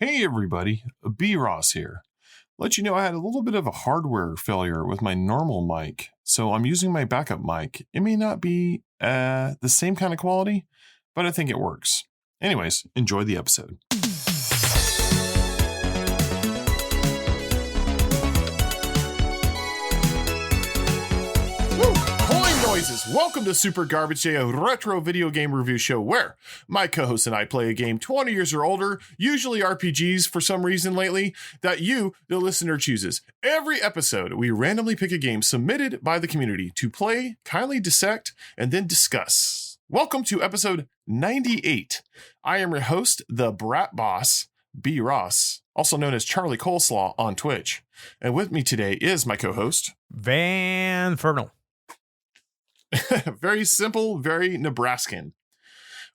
Hey everybody, B. Ross here. Let you know I had a little bit of a hardware failure with my normal mic, so I'm using my backup mic. It may not be the same kind of quality, but I think it works. Anyways, enjoy the episode. Noises. Welcome to Super Garbage Day, a retro video game review show where my co-host and I play a game 20 years or older, usually RPGs for some reason lately, that you, the listener, chooses. Every episode, we randomly pick a game submitted by the community to play, kindly dissect, and then discuss. Welcome to episode 98. I am your host, the Brat Boss, B. Ross, also known as Charlie Coleslaw on Twitch. And with me today is my co-host, Vanfernal. Very simple, very Nebraskan.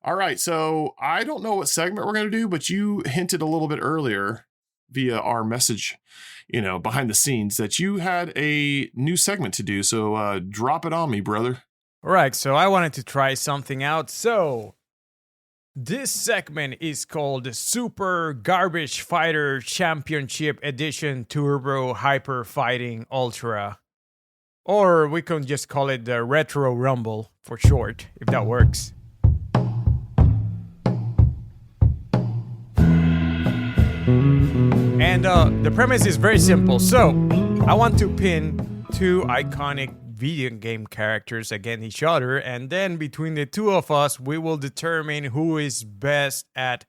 All right, so I don't know what segment we're going to do, but you hinted a little bit earlier via our message, behind the scenes that you had a new segment to do. So drop it on me, brother. All right, so I wanted to try something out. So this segment is called Super Garbage Fighter Championship Edition Turbo Hyper Fighting Ultra. Or we can just call it the Retro Rumble for short, if that works. And the premise is very simple. So, I want to pin two iconic video game characters against each other, and then between the two of us, we will determine who is best at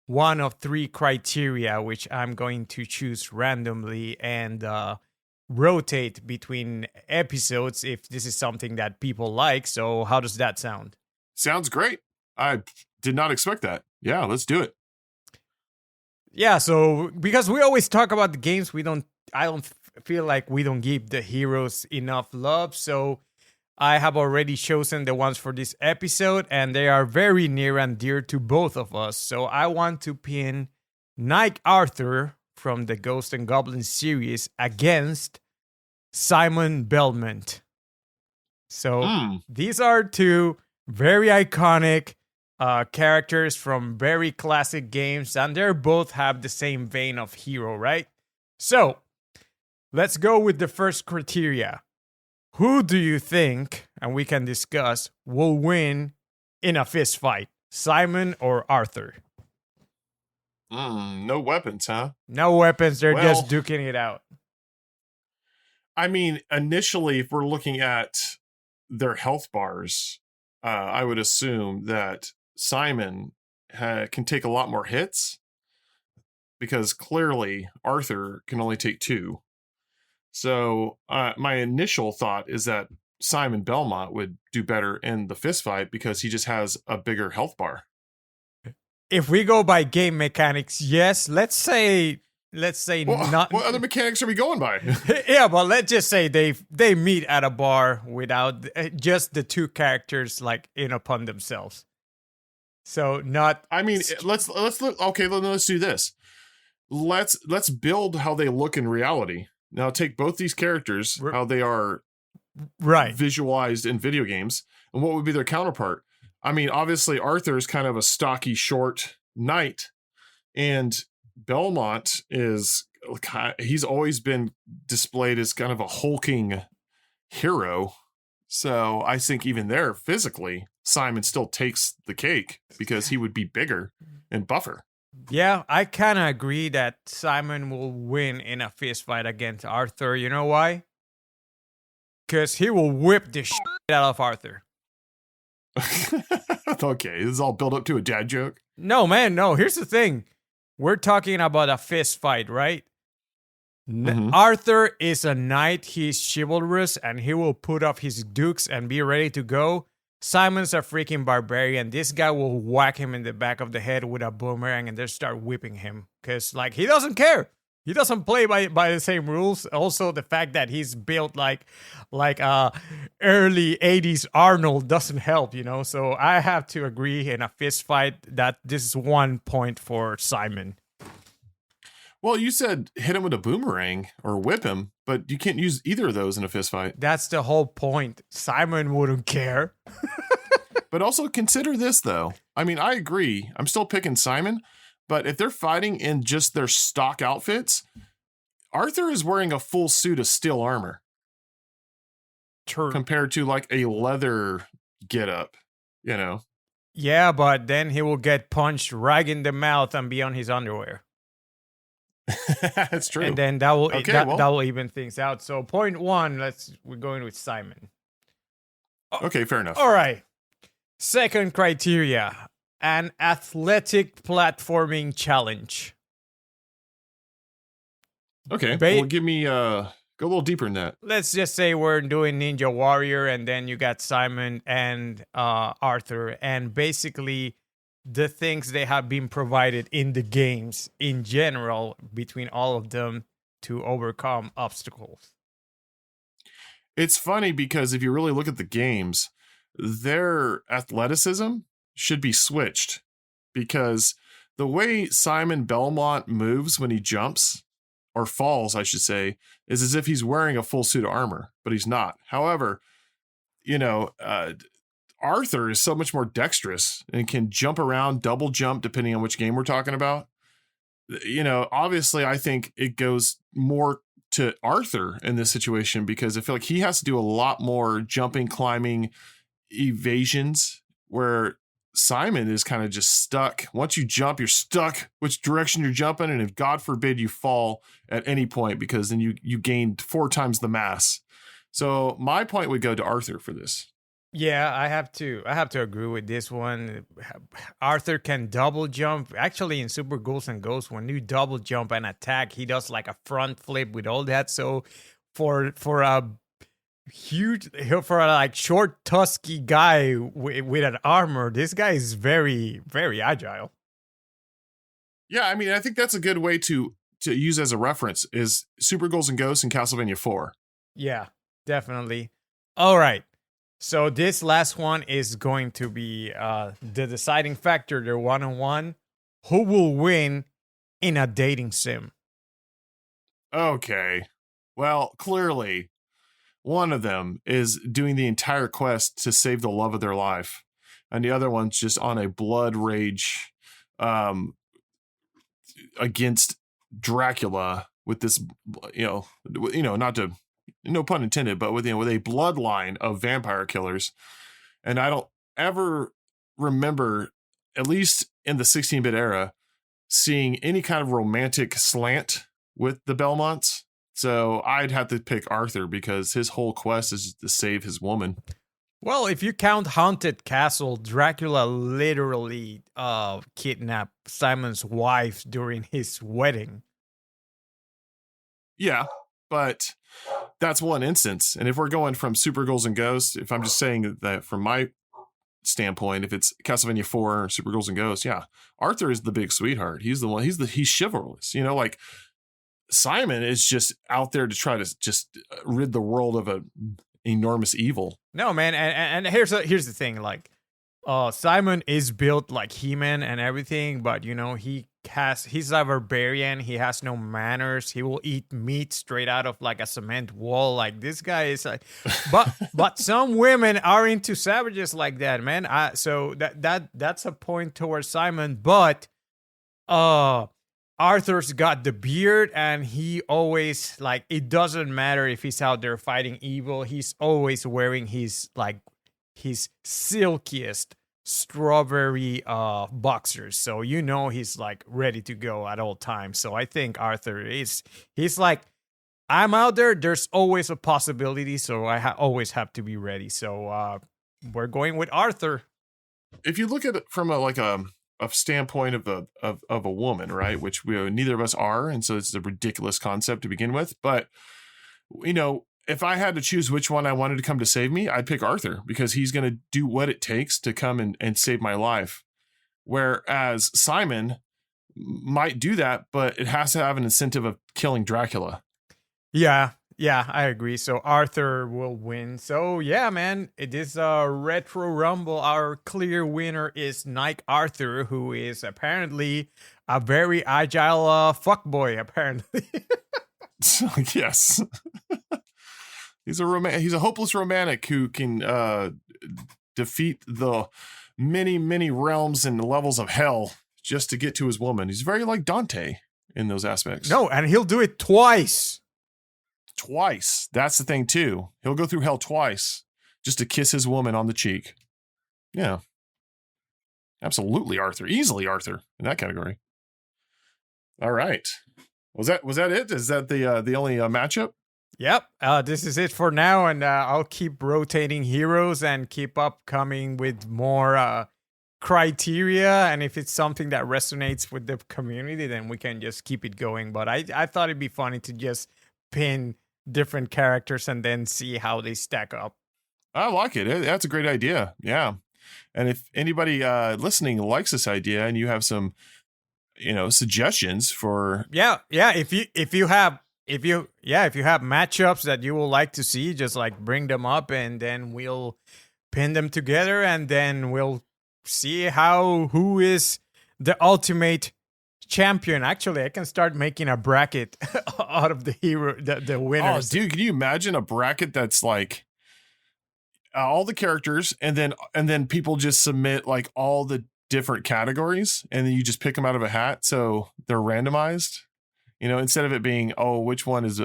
one of three criteria, which I'm going to choose randomly and rotate between episodes if this is something that people like. So how does that sound? Sounds great. I did not expect that. Yeah, let's do it. Yeah, so because we always talk about the games, I don't feel like we don't give the heroes enough love. So I have already chosen the ones for this episode, and they are very near and dear to both of us. So I want to pin Knight Arthur from the Ghost and Goblin series against Simon Belmont. So these are two very iconic characters from very classic games, and they both have the same vein of hero, right? So let's go with the first criteria. Who do you think, and we can discuss, will win in a fist fight? Simon or Arthur? No weapons, huh? No weapons. They're just duking it out. I mean, initially, if we're looking at their health bars, I would assume that Simon can take a lot more hits because clearly Arthur can only take two. So my initial thought is that Simon Belmont would do better in the fist fight because he just has a bigger health bar. If we go by game mechanics, yes. Let's say not. What other mechanics are we going by? Yeah, but let's just say they meet at a bar without just the two characters like in upon themselves. So not. I mean, let's look. Okay, let's do this. Let's build how they look in reality. Now take both these characters, how they are visualized in video games, and what would be their counterpart. I mean, obviously, Arthur is kind of a stocky, short knight, and Belmont he's always been displayed as kind of a hulking hero. So I think even there, physically, Simon still takes the cake because he would be bigger and buffer. Yeah, I kind of agree that Simon will win in a fist fight against Arthur. You know why? Because he will whip the shit out of Arthur. Okay, this is all built up to a dad joke. No, man, no. Here's the thing. We're talking about a fist fight, right? Arthur is a knight. He's chivalrous, and he will put up his dukes and be ready to go. Simon's a freaking barbarian. This guy will whack him in the back of the head with a boomerang and just start whipping him. Because, he doesn't care. He doesn't play by the same rules. Also, the fact that he's built like early 80s Arnold doesn't help, So I have to agree in a fist fight that this is 1 point for Simon. Well, you said hit him with a boomerang or whip him, but you can't use either of those in a fist fight. That's the whole point. Simon wouldn't care. But also consider this, though. I mean, I agree. I'm still picking Simon, But if they're fighting in just their stock outfits, Arthur is wearing a full suit of steel armor. True. Compared to like a leather getup, you know? Yeah, but then he will get punched right in the mouth and be on his underwear. That's true. And then that will even things out. So point one, we're going with Simon. Okay, fair enough. All right. Second criteria, an athletic platforming challenge. Okay, well, give me go a little deeper in that. Let's just say we're doing Ninja Warrior, and then you got Simon and Arthur, and basically the things they have been provided in the games in general between all of them to overcome obstacles. It's funny because if you really look at the games, their athleticism should be switched, because the way Simon Belmont moves when he jumps, or falls, I should say, is as if he's wearing a full suit of armor, but he's not. However, Arthur is so much more dexterous and can jump around, double jump, depending on which game we're talking about. Obviously, I think it goes more to Arthur in this situation, because I feel like he has to do a lot more jumping, climbing, evasions, where Simon is kind of just stuck. Once you jump, you're stuck which direction you're jumping, and if God forbid you fall at any point, because then you gained 4 times the mass. So my point would go to Arthur for this. Yeah, I have to agree with this one. Arthur can double jump. Actually, in Super Ghouls and Ghosts, when you double jump and attack, he does like a front flip with all that. So for a short, tusky guy with an armor, this guy is very, very agile. Yeah, I mean, I think that's a good way to use as a reference is Super Ghouls and Ghosts and Castlevania 4. Yeah, definitely. All right. So this last one is going to be the deciding factor, the one-on-one. Who will win in a dating sim? Okay. Well, clearly, one of them is doing the entire quest to save the love of their life, and the other one's just on a blood rage against Dracula with this, not to, no pun intended, but with a bloodline of vampire killers. And I don't ever remember, at least in the 16-bit era, seeing any kind of romantic slant with the Belmonts. So I'd have to pick Arthur, because his whole quest is to save his woman. Well, if you count Haunted Castle, Dracula literally kidnapped Simon's wife during his wedding. Yeah, but that's one instance. And if we're going from Super Ghouls and Ghosts, if I'm just saying that from my standpoint, if it's Castlevania 4 or Super Ghouls and Ghosts, yeah, Arthur is the big sweetheart. He's the one, he's chivalrous, like Simon is just out there to try to just rid the world of a enormous evil. No, man, and here's the thing, like Simon is built like He-Man and everything, but he's a barbarian. He has no manners. He will eat meat straight out of like a cement wall. Like this guy is like, but some women are into savages like that, man. So that's a point towards Simon, but Arthur's got the beard, and he always, like, it doesn't matter if he's out there fighting evil. He's always wearing his silkiest strawberry boxers. So he's like ready to go at all times. So I think Arthur he's like, I'm out there. There's always a possibility. So I always have to be ready. So we're going with Arthur. If you look at it from a standpoint of a woman, right, which neither of us are, and so it's a ridiculous concept to begin with, but if I had to choose which one I wanted to come to save me, I'd pick Arthur, because he's going to do what it takes to come and save my life, whereas Simon might do that, but it has to have an incentive of killing Dracula. Yeah, I agree. So Arthur will win. So yeah, man, it is a Retro Rumble. Our clear winner is Nike Arthur, who is apparently a very agile fuckboy, apparently. Yes. He's a hopeless romantic who can defeat the many, many realms and levels of hell just to get to his woman. He's very like Dante in those aspects. No, and he'll do it twice. Twice. That's the thing too. He'll go through hell twice just to kiss his woman on the cheek. Yeah. Absolutely, Arthur. Easily Arthur in that category. All right. Was that it? Is that the only matchup? Yep. This is it for now, and I'll keep rotating heroes and keep upcoming with more criteria. And if it's something that resonates with the community, then we can just keep it going. But I thought it'd be funny to just pin different characters and then see how they stack up. I like it. That's a great idea. Yeah. And if anybody listening likes this idea and you have some, suggestions for if you have matchups that you would like to see, just like bring them up and then we'll pin them together and then we'll see who is the ultimate champion. Actually, I can start making a bracket out of the hero, the winners. Oh, dude, can you imagine a bracket that's like all the characters and then people just submit like all the different categories and then you just pick them out of a hat so they're randomized? Instead of it being, which one is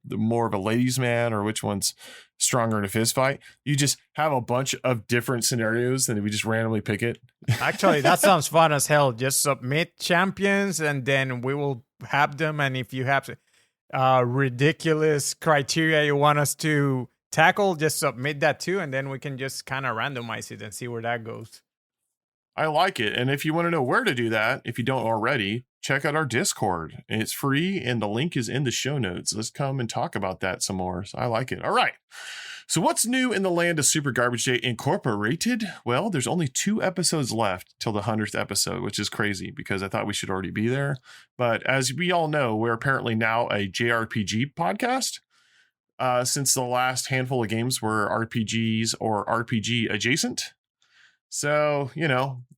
more of a ladies' man or which one's stronger in a fist fight, you just have a bunch of different scenarios and we just randomly pick it. Actually, that sounds fun as hell. Just submit champions and then we will have them. And if you have ridiculous criteria you want us to tackle, just submit that too. And then we can just kind of randomize it and see where that goes. I like it. And if you want to know where to do that, if you don't already, check out our Discord. It's free and the link is in the show notes. Let's come and talk about that some more. So I like it. All right. So what's new in the land of Super Garbage Day Incorporated? Well, there's only 2 episodes left till the 100th episode, which is crazy because I thought we should already be there. But as we all know, we're apparently now a JRPG podcast. Since the last handful of games were RPGs or RPG adjacent. So,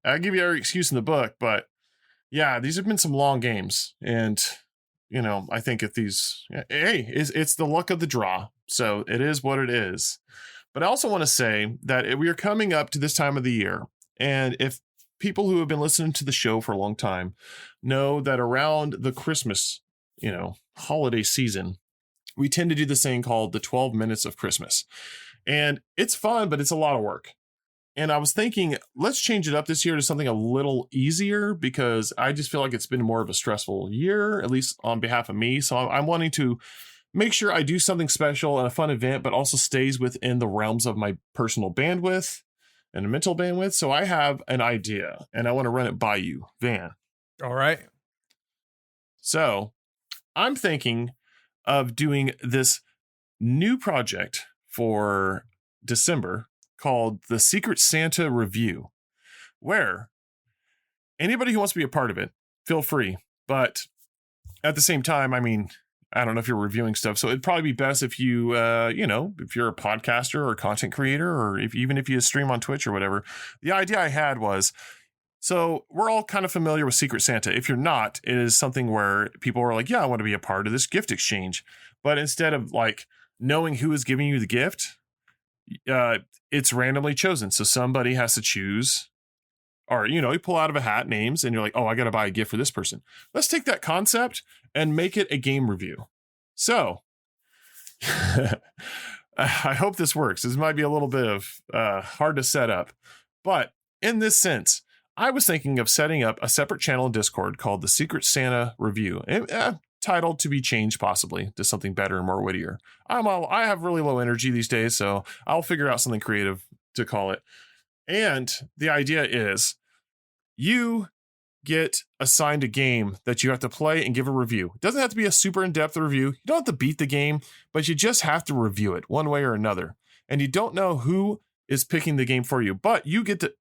I'll give you every excuse in the book, but yeah, these have been some long games. And, I think if it's the luck of the draw. So it is what it is. But I also want to say that we are coming up to this time of the year. And if people who have been listening to the show for a long time know that around the Christmas, holiday season, we tend to do this thing called the 12 minutes of Christmas. And it's fun, but it's a lot of work. And I was thinking, let's change it up this year to something a little easier because I just feel like it's been more of a stressful year, at least on behalf of me. So I'm wanting to make sure I do something special and a fun event, but also stays within the realms of my personal bandwidth and mental bandwidth. So I have an idea and I want to run it by you, Van. All right. So I'm thinking of doing this new project for December called the Secret Santa Review, where anybody who wants to be a part of it, feel free. But at the same time, I don't know if you're reviewing stuff, so it'd probably be best if you, if you're a podcaster or a content creator, or even if you stream on Twitch or whatever. The idea I had was, so we're all kind of familiar with Secret Santa. If you're not, it is something where people are like, yeah, I want to be a part of this gift exchange. But instead of like knowing who is giving you the gift, it's randomly chosen. So somebody has to choose, or, you pull out of a hat names and you're like, oh, I got to buy a gift for this person. Let's take that concept and make it a game review. So I hope this works. This might be a little bit of hard to set up, but in this sense, I was thinking of setting up a separate channel in Discord called the Secret Santa Review, titled to be changed possibly to something better and more wittier. I have really low energy these days, so I'll figure out something creative to call it. And the idea is you get assigned a game that you have to play and give a review. It doesn't have to be a super in-depth review. You don't have to beat the game, but you just have to review it one way or another. And you don't know who is picking the game for you, but you get to,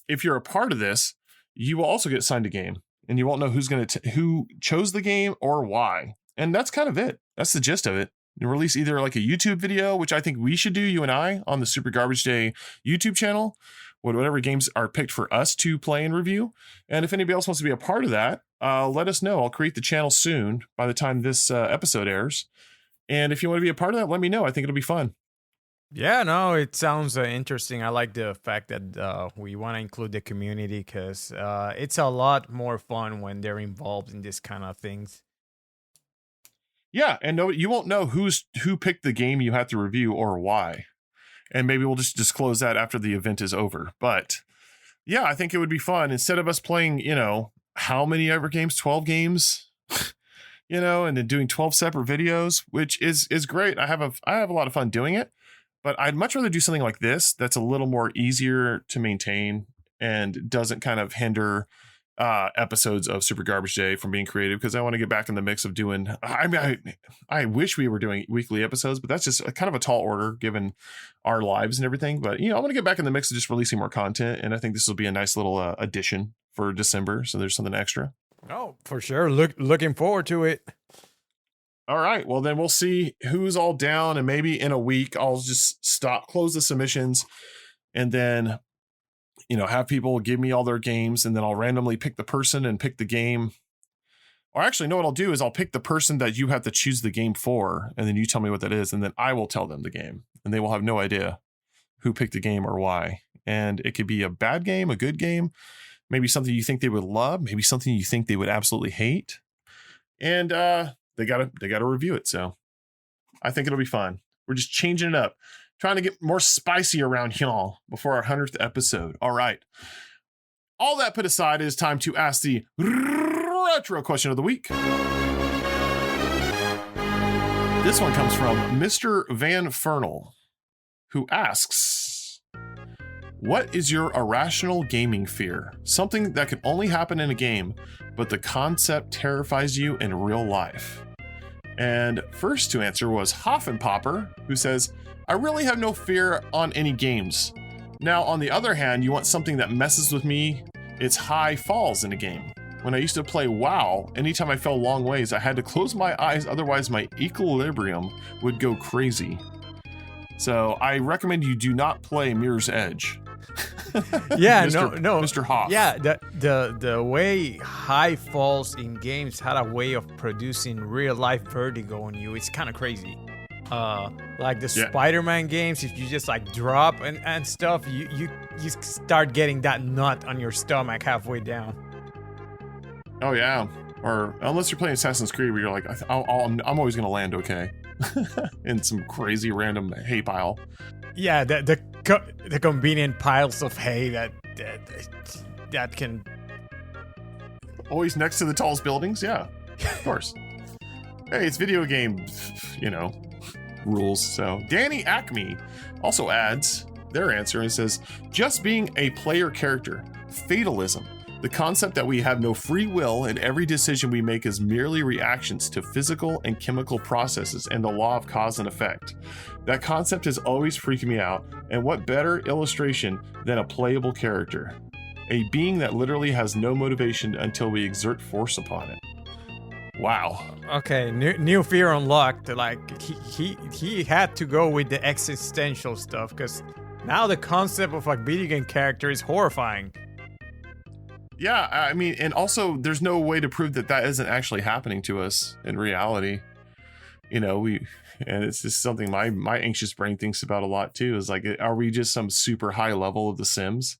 if you're a part of this, you will also get assigned a game. And you won't know who chose the game or why. And that's kind of it. That's the gist of it. You release either like a YouTube video, which I think we should do, you and I, on the Super Garbage Day YouTube channel, whatever games are picked for us to play and review. And if anybody else wants to be a part of that, let us know. I'll create the channel soon by the time this episode airs. And if you want to be a part of that, let me know. I think it'll be fun. Yeah, no, it sounds interesting. I like the fact that we want to include the community because it's a lot more fun when they're involved in this kind of things. Yeah, and no, you won't know who picked the game you have to review or why. And maybe we'll just disclose that after the event is over. But yeah, I think it would be fun instead of us playing, how many ever games, 12 games, and then doing 12 separate videos, which is great. I have a lot of fun doing it, but I'd much rather do something like this that's a little more easier to maintain and doesn't kind of hinder episodes of Super Garbage Day from being creative, because I want to get back in the mix of doing. I wish we were doing weekly episodes, but that's just kind of a tall order given our lives and everything. But I want to get back in the mix of just releasing more content, and I think this will be a nice little addition for December. So there's something extra. Oh, for sure. Looking forward to it. All right. Well, then we'll see who's all down, and maybe in a week I'll just close the submissions, and then have people give me all their games, and then I'll randomly pick the person and pick the game. Or actually, no, what I'll do is I'll pick the person that you have to choose the game for, and then you tell me what that is, and then I will tell them the game, and they will have no idea who picked the game or why. And it could be a bad game, a good game, maybe something you think they would love, maybe something you think they would absolutely hate. And they gotta review it. So I think it'll be fun. We're just changing it up, trying to get more spicy around y'all before our 100th episode. All right. All that put aside, it is time to ask the retro question of the week. This one comes from Mr. Vanfernal, who asks, what is your irrational gaming fear? Something that could only happen in a game, but the concept terrifies you in real life. And first to answer was Hoffenpopper, who says, I really have no fear on any games. Now, on the other hand, you want something that messes with me, it's high falls in a game. When I used to play WoW, anytime I fell long ways, I had to close my eyes, otherwise my equilibrium would go crazy. So I recommend you do not play Mirror's Edge. Yeah, no, Mr. Hoff. Yeah, the way high falls in games had a way of producing real life vertigo on you. It's kind of crazy. Like the Spider-Man games, if you just like drop and stuff, you start getting that nut on your stomach halfway down. Oh yeah, or unless you're playing Assassin's Creed, where you're like, I'm always gonna land okay in some crazy random hay pile. Yeah, the convenient piles of hay that can always next to the tallest buildings. Yeah, of course. Hey, it's video game, rules. So Danny Acme also adds their answer and says, just being a player character, fatalism. The concept that we have no free will and every decision we make is merely reactions to physical and chemical processes and the law of cause and effect. That concept has always freaked me out, and what better illustration than a playable character? A being that literally has no motivation until we exert force upon it. Wow. Okay, new fear unlocked. Like he had to go with the existential stuff, because now the concept of like video game character is horrifying. Yeah, I mean, and also there's no way to prove that isn't actually happening to us in reality. And it's just something my anxious brain thinks about a lot too, is like, are we just some super high level of The Sims?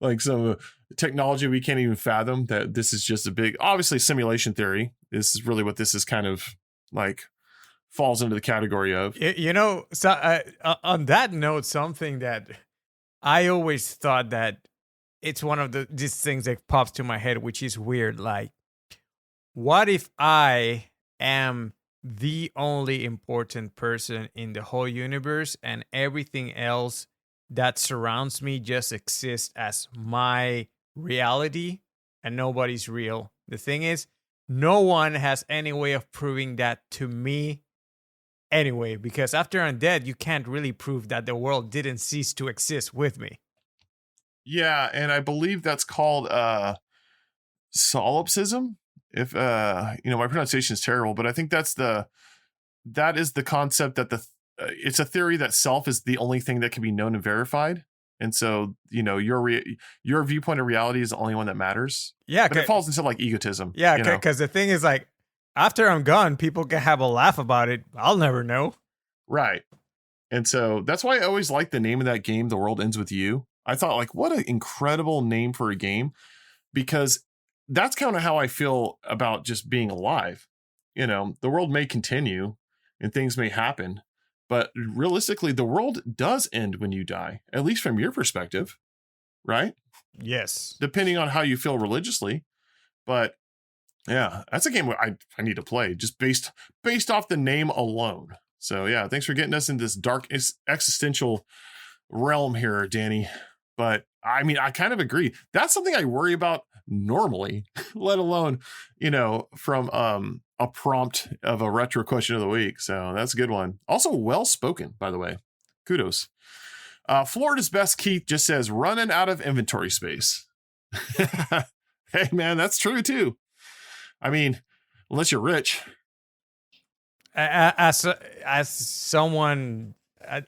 Like some technology we can't even fathom, that this is just a big, obviously simulation theory. This is really what this is kind of like falls into the category of. So on that note, something that I always thought that it's one of these things that pops to my head, which is weird. Like, what if I am the only important person in the whole universe and everything else that surrounds me just exists as my reality and nobody's real? The thing is, no one has any way of proving that to me anyway, because after I'm dead, you can't really prove that the world didn't cease to exist with me. Yeah, and I believe that's called solipsism. If my pronunciation is terrible, but I think that is the concept that it's a theory that self is the only thing that can be known and verified, and so your viewpoint of reality is the only one that matters. Yeah, but it falls into like egotism. Yeah, because the thing is, like, after I'm gone, people can have a laugh about it. I'll never know. Right. And so that's why I always like the name of that game, The World Ends With You. I thought, like, what an incredible name for a game, because that's kind of how I feel about just being alive. You know, the world may continue and things may happen, but realistically, the world does end when you die, at least from your perspective, right? Yes. Depending on how you feel religiously. But yeah, that's a game I need to play just based off the name alone. So yeah, thanks for getting us in this dark existential realm here, Danny. But I mean, I kind of agree. That's something I worry about normally, let alone, you know, from a prompt of a retro question of the week. So that's a good one. Also well spoken, by the way. Kudos. Florida's Best Keith just says running out of inventory space. Hey man, that's true too. I mean, unless you're rich. As someone,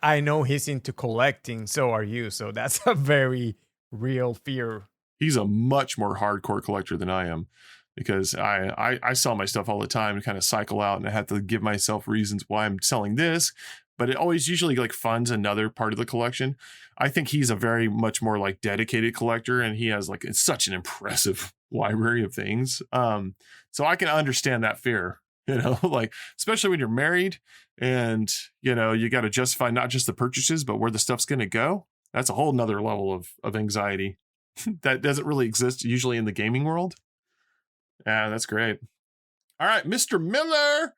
I know he's into collecting, so are you. So that's a very real fear. He's a much more hardcore collector than I am, because I sell my stuff all the time and kind of cycle out, and I have to give myself reasons why I'm selling this, but it always usually like funds another part of the collection. I think he's a very much more like dedicated collector, and he has like such an impressive library of things. So I can understand that fear, you know, like, especially when you're married and, you know, you got to justify not just the purchases, but where the stuff's going to go. That's a whole nother level of anxiety that doesn't really exist usually in the gaming world. Yeah, that's great. All right. Mr. Miller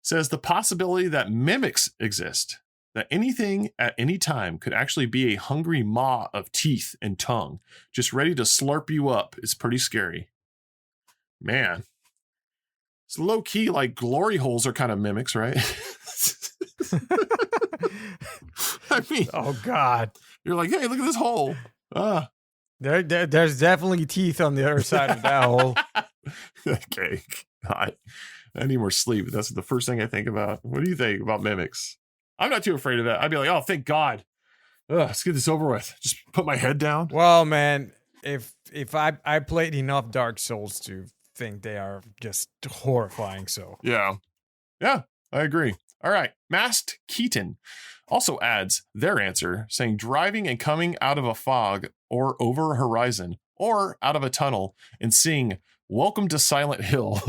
says the possibility that mimics exist, that anything at any time could actually be a hungry maw of teeth and tongue, just ready to slurp you up, is pretty scary. Man. It's low key, like glory holes are kind of mimics, right? I mean, oh God, you're like, hey, look at this hole. There's definitely teeth on the other side of that hole. Okay, God, I need more sleep. That's the first thing I think about. What do you think about mimics? I'm not too afraid of that. I'd be like, oh, thank God. Let's get this over with. Just put my head down. Well, man, if I played enough Dark Souls to think they are just horrifying. So yeah, I agree. All right, Masked Keaton also adds their answer, saying driving and coming out of a fog or over a horizon or out of a tunnel and seeing "Welcome to Silent Hill."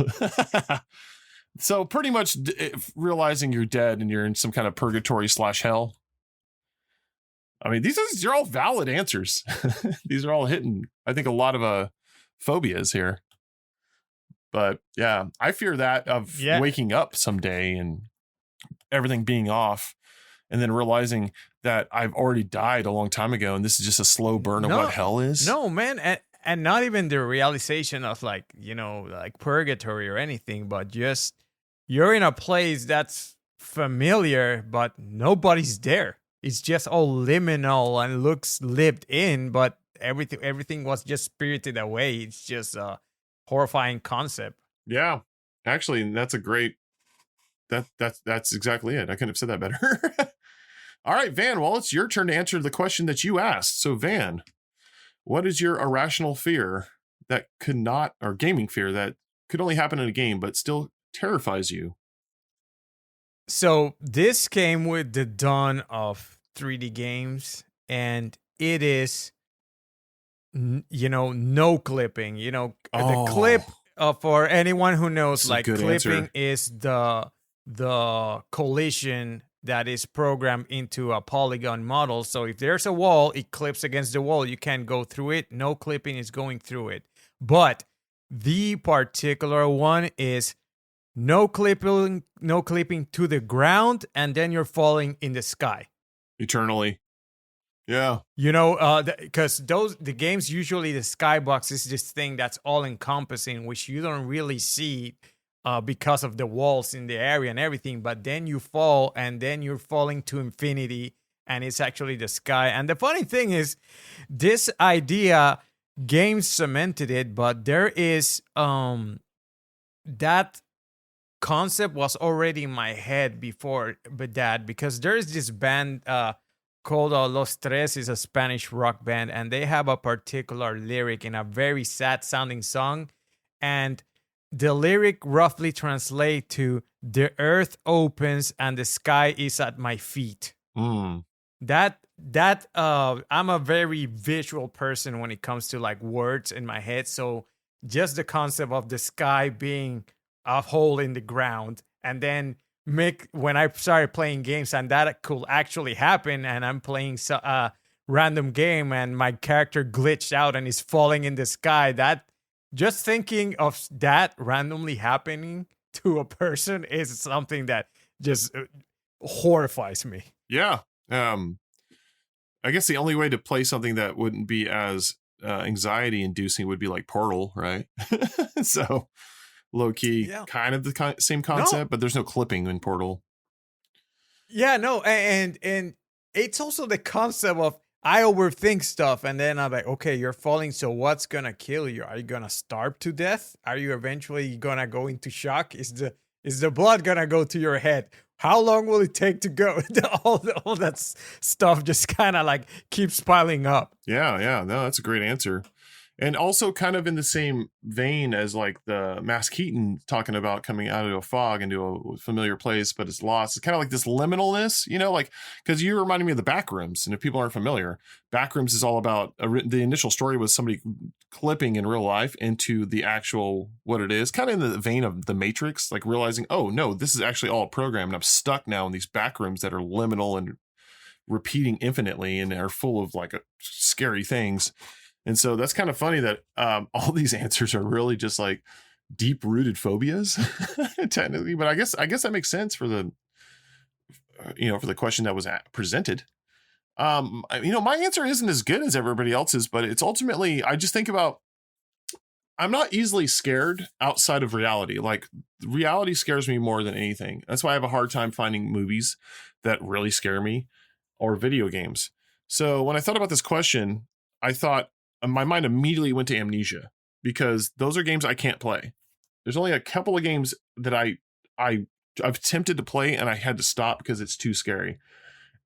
So pretty much realizing you're dead and you're in some kind of purgatory / hell. I mean, these are all valid answers. These are all hitting, I think, a lot of phobias here. But yeah, I fear that of waking up someday and everything being off and then realizing that I've already died a long time ago and this is just a slow burn of what hell is. No, man. And not even the realization of like, you know, like purgatory or anything, but just you're in a place that's familiar, but nobody's there. It's just all liminal and looks lived in, but everything was just spirited away. It's just horrifying concept. Yeah, actually, that's a great. That's exactly it. I couldn't have said that better. All right, Van. Well, it's your turn to answer the question that you asked. So, Van, what is your irrational fear that could not, or gaming fear that could only happen in a game, but still terrifies you? So this came with the dawn of 3D games, and it is, you know, no clipping. You know, the clip for anyone who knows, like clipping is the collision that is programmed into a polygon model. So if there's a wall, it clips against the wall. You can't go through it. No clipping is going through it. But the particular one is no clipping to the ground, and then you're falling in the sky eternally. Yeah, you know, because the games usually the skybox is this thing that's all encompassing, which you don't really see because of the walls in the area and everything. But then you fall, and then you're falling to infinity, and it's actually the sky. And the funny thing is, this idea, games cemented it, but there is that concept was already in my head before, because there's this band called Los Tres, is a Spanish rock band, and they have a particular lyric in a very sad sounding song, and the lyric roughly translates to "the earth opens and the sky is at my feet." I'm a very visual person when it comes to like words in my head. So just the concept of the sky being a hole in the ground, and then when I started playing games and that could actually happen, and I'm playing a random game and my character glitched out and is falling in the sky, that just thinking of that randomly happening to a person is something that just horrifies me. Yeah. I guess the only way to play something that wouldn't be as anxiety inducing would be like Portal, right? So low key, kind of the same concept, but there's no clipping in Portal. Yeah, no, and it's also the concept of I overthink stuff, and then I'm like, okay, you're falling, so what's gonna kill you? Are you gonna starve to death? Are you eventually gonna go into shock? Is the blood gonna go to your head? How long will it take to go? all that stuff just kind of like keeps piling up. Yeah, no, that's a great answer. And also kind of in the same vein as like the Mass Keaton talking about coming out of a fog into a familiar place, but it's lost. It's kind of like this liminalness, like, because you reminded me of the Backrooms. And if people aren't familiar, Backrooms is all about, the initial story was somebody clipping in real life into the actual, what it is, kind of in the vein of the Matrix, like realizing, oh no, this is actually all a program. And I'm stuck now in these backrooms that are liminal and repeating infinitely and are full of like scary things. And so that's kind of funny that all these answers are really just like deep rooted phobias, technically. But I guess that makes sense for the, for the question that was presented. My answer isn't as good as everybody else's, but it's ultimately, I just think about, I'm not easily scared outside of reality. Like reality scares me more than anything. That's why I have a hard time finding movies that really scare me or video games. So when I thought about this question, I thought, my mind immediately went to Amnesia, because those are games I can't play. There's only a couple of games that I've attempted to play and I had to stop because it's too scary.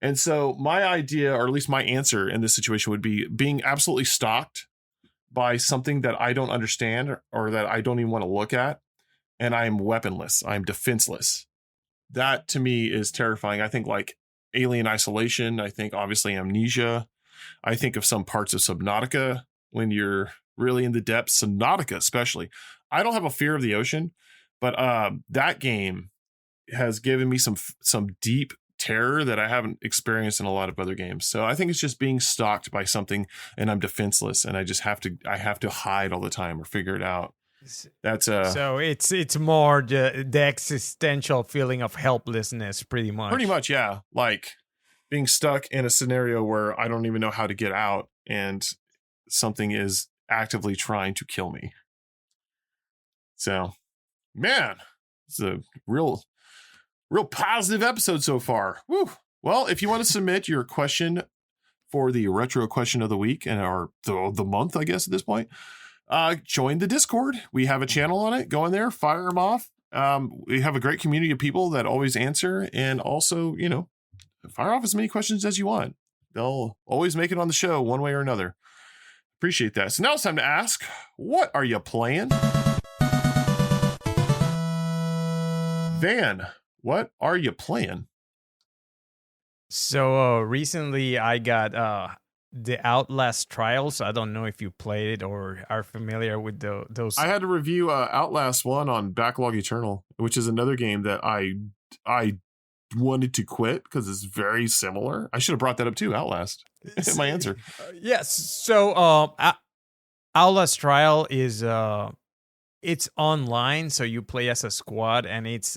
And so my idea, or at least my answer in this situation, would be being absolutely stalked by something that I don't understand or that I don't even want to look at. And I'm weaponless. I'm defenseless. That to me is terrifying. I think like Alien Isolation. I think obviously Amnesia. I think of some parts of Subnautica when you're really in the depths, Subnautica especially. I don't have a fear of the ocean, but that game has given me some deep terror that I haven't experienced in a lot of other games. So I think it's just being stalked by something and I'm defenseless and I have to hide all the time or figure it out. That's so it's more the existential feeling of helplessness, pretty much. Yeah, like being stuck in a scenario where I don't even know how to get out and something is actively trying to kill me. So, man, it's a real positive episode so far. Woo. Well, if you want to submit your question for the retro question of the week and the month, I guess at this point, join the Discord. We have a channel on it. Go in there, fire them off. We have a great community of people that always answer, and also, fire off as many questions as you want. They'll always make it on the show one way or another. Appreciate that. So now it's time to ask, what are you playing? Van, what are you playing? So recently I got the Outlast Trials. I don't know if you played it or are familiar with those. I had to review Outlast 1 on Backlog Eternal, which is another game that I wanted to quit because it's very similar. I should have brought that up too, Outlast. My answer. Yes. So Outlast Trial is it's online, so you play as a squad, and it's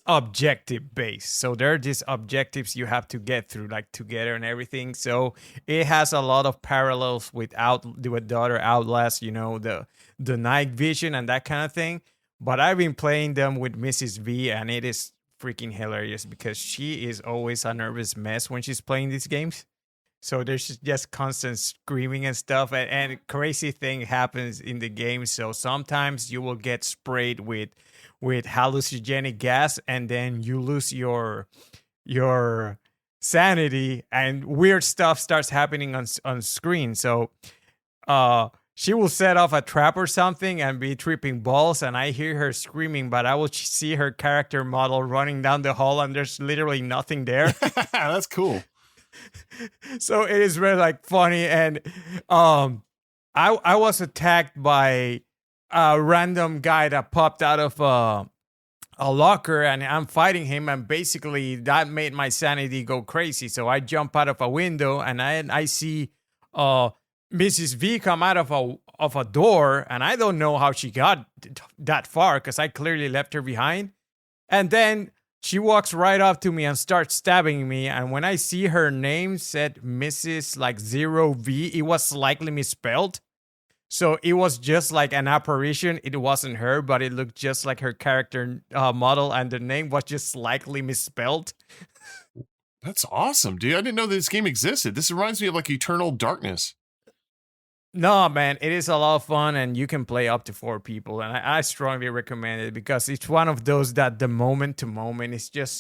objective based. So there are these objectives you have to get through, like together and everything. So it has a lot of parallels with the other Outlast, the night vision and that kind of thing. But I've been playing them with Mrs. V, and it is freaking hilarious because she is always a nervous mess when she's playing these games. So there's just constant screaming and stuff, and crazy thing happens in the game. So sometimes you will get sprayed with hallucinogenic gas, and then you lose your sanity, and weird stuff starts happening on screen. So she will set off a trap or something and be tripping balls, and I hear her screaming, but I will see her character model running down the hall, and there's literally nothing there. That's cool. So it is very like funny, and I was attacked by a random guy that popped out of a locker, and I'm fighting him, and basically that made my sanity go crazy. So I jump out of a window, and I see Mrs. V come out of a door, and I don't know how she got that far because I clearly left her behind. And then she walks right up to me and starts stabbing me. And when I see her name said Mrs. like 0V, it was slightly misspelled. So it was just like an apparition. It wasn't her, but it looked just like her character model, and the name was just slightly misspelled. That's awesome, dude. I didn't know this game existed. This reminds me of like Eternal Darkness. No, man, it is a lot of fun, and you can play up to 4 people, and I strongly recommend it because it's one of those that the moment to moment is just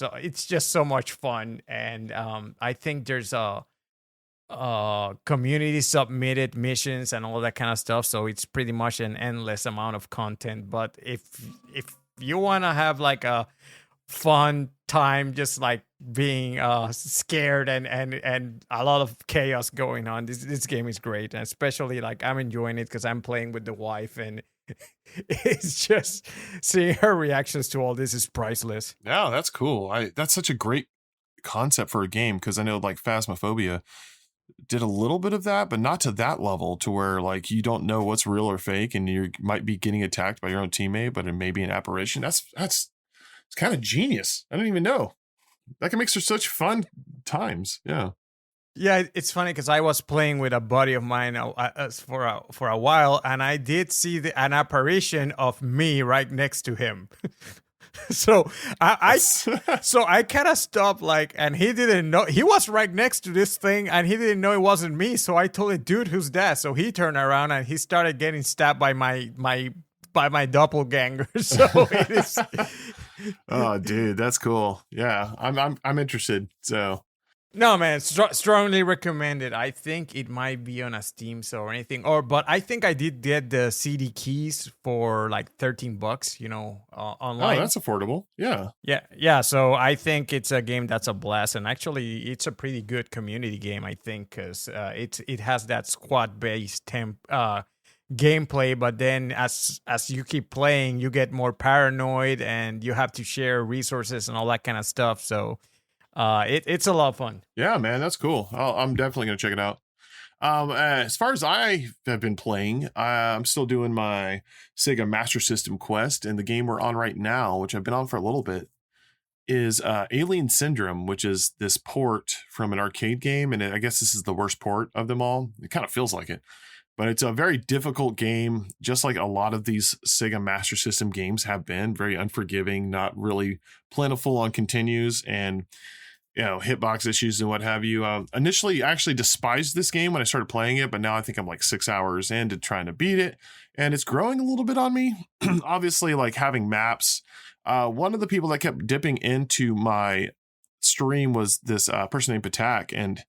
so much fun, and I think there's a community submitted missions and all that kind of stuff, so it's pretty much an endless amount of content. But if you want to have like a fun time, just like being scared and a lot of chaos going on, this game is great, and especially like I'm enjoying it because I'm playing with the wife, and it's just seeing her reactions to all this is priceless. Yeah, that's cool. That's such a great concept for a game, because I know like Phasmophobia did a little bit of that, but not to that level to where like you don't know what's real or fake, and you might be getting attacked by your own teammate, but it may be an apparition. It's kind of genius. I didn't even know that can make for such fun times. Yeah, it's funny because I was playing with a buddy of mine for a while, and I did see an apparition of me right next to him. So I kind of stopped, like, and he didn't know, he was right next to this thing, and he didn't know it wasn't me. So I told him, dude, who's that? So he turned around and he started getting stabbed by my doppelganger. So it is. Oh, dude, that's cool. Yeah, I'm interested. So. No, man, strongly recommended. I think it might be on a Steam sale or anything. But I think I did get the CD keys for like $13, online. Oh, that's affordable. Yeah. Yeah. So I think it's a game that's a blast, and actually, it's a pretty good community game. I think because it has that squad-based gameplay, but then as you keep playing, you get more paranoid, and you have to share resources and all that kind of stuff. So. It's a lot of fun. Yeah, man, that's cool. I'm definitely going to check it out. As far as I have been playing, I'm still doing my Sega Master System quest, and the game we're on right now, which I've been on for a little bit, is Alien Syndrome, which is this port from an arcade game, and I guess this is the worst port of them all. It kind of feels like it. But it's a very difficult game, just like a lot of these Sega Master System games have been. Very unforgiving, not really plentiful on continues, and hitbox issues and what have you. Initially, I actually despised this game when I started playing it, but now I think I'm like 6 hours into trying to beat it, and it's growing a little bit on me. Obviously, like having maps. One of the people that kept dipping into my stream was this person named Patak, and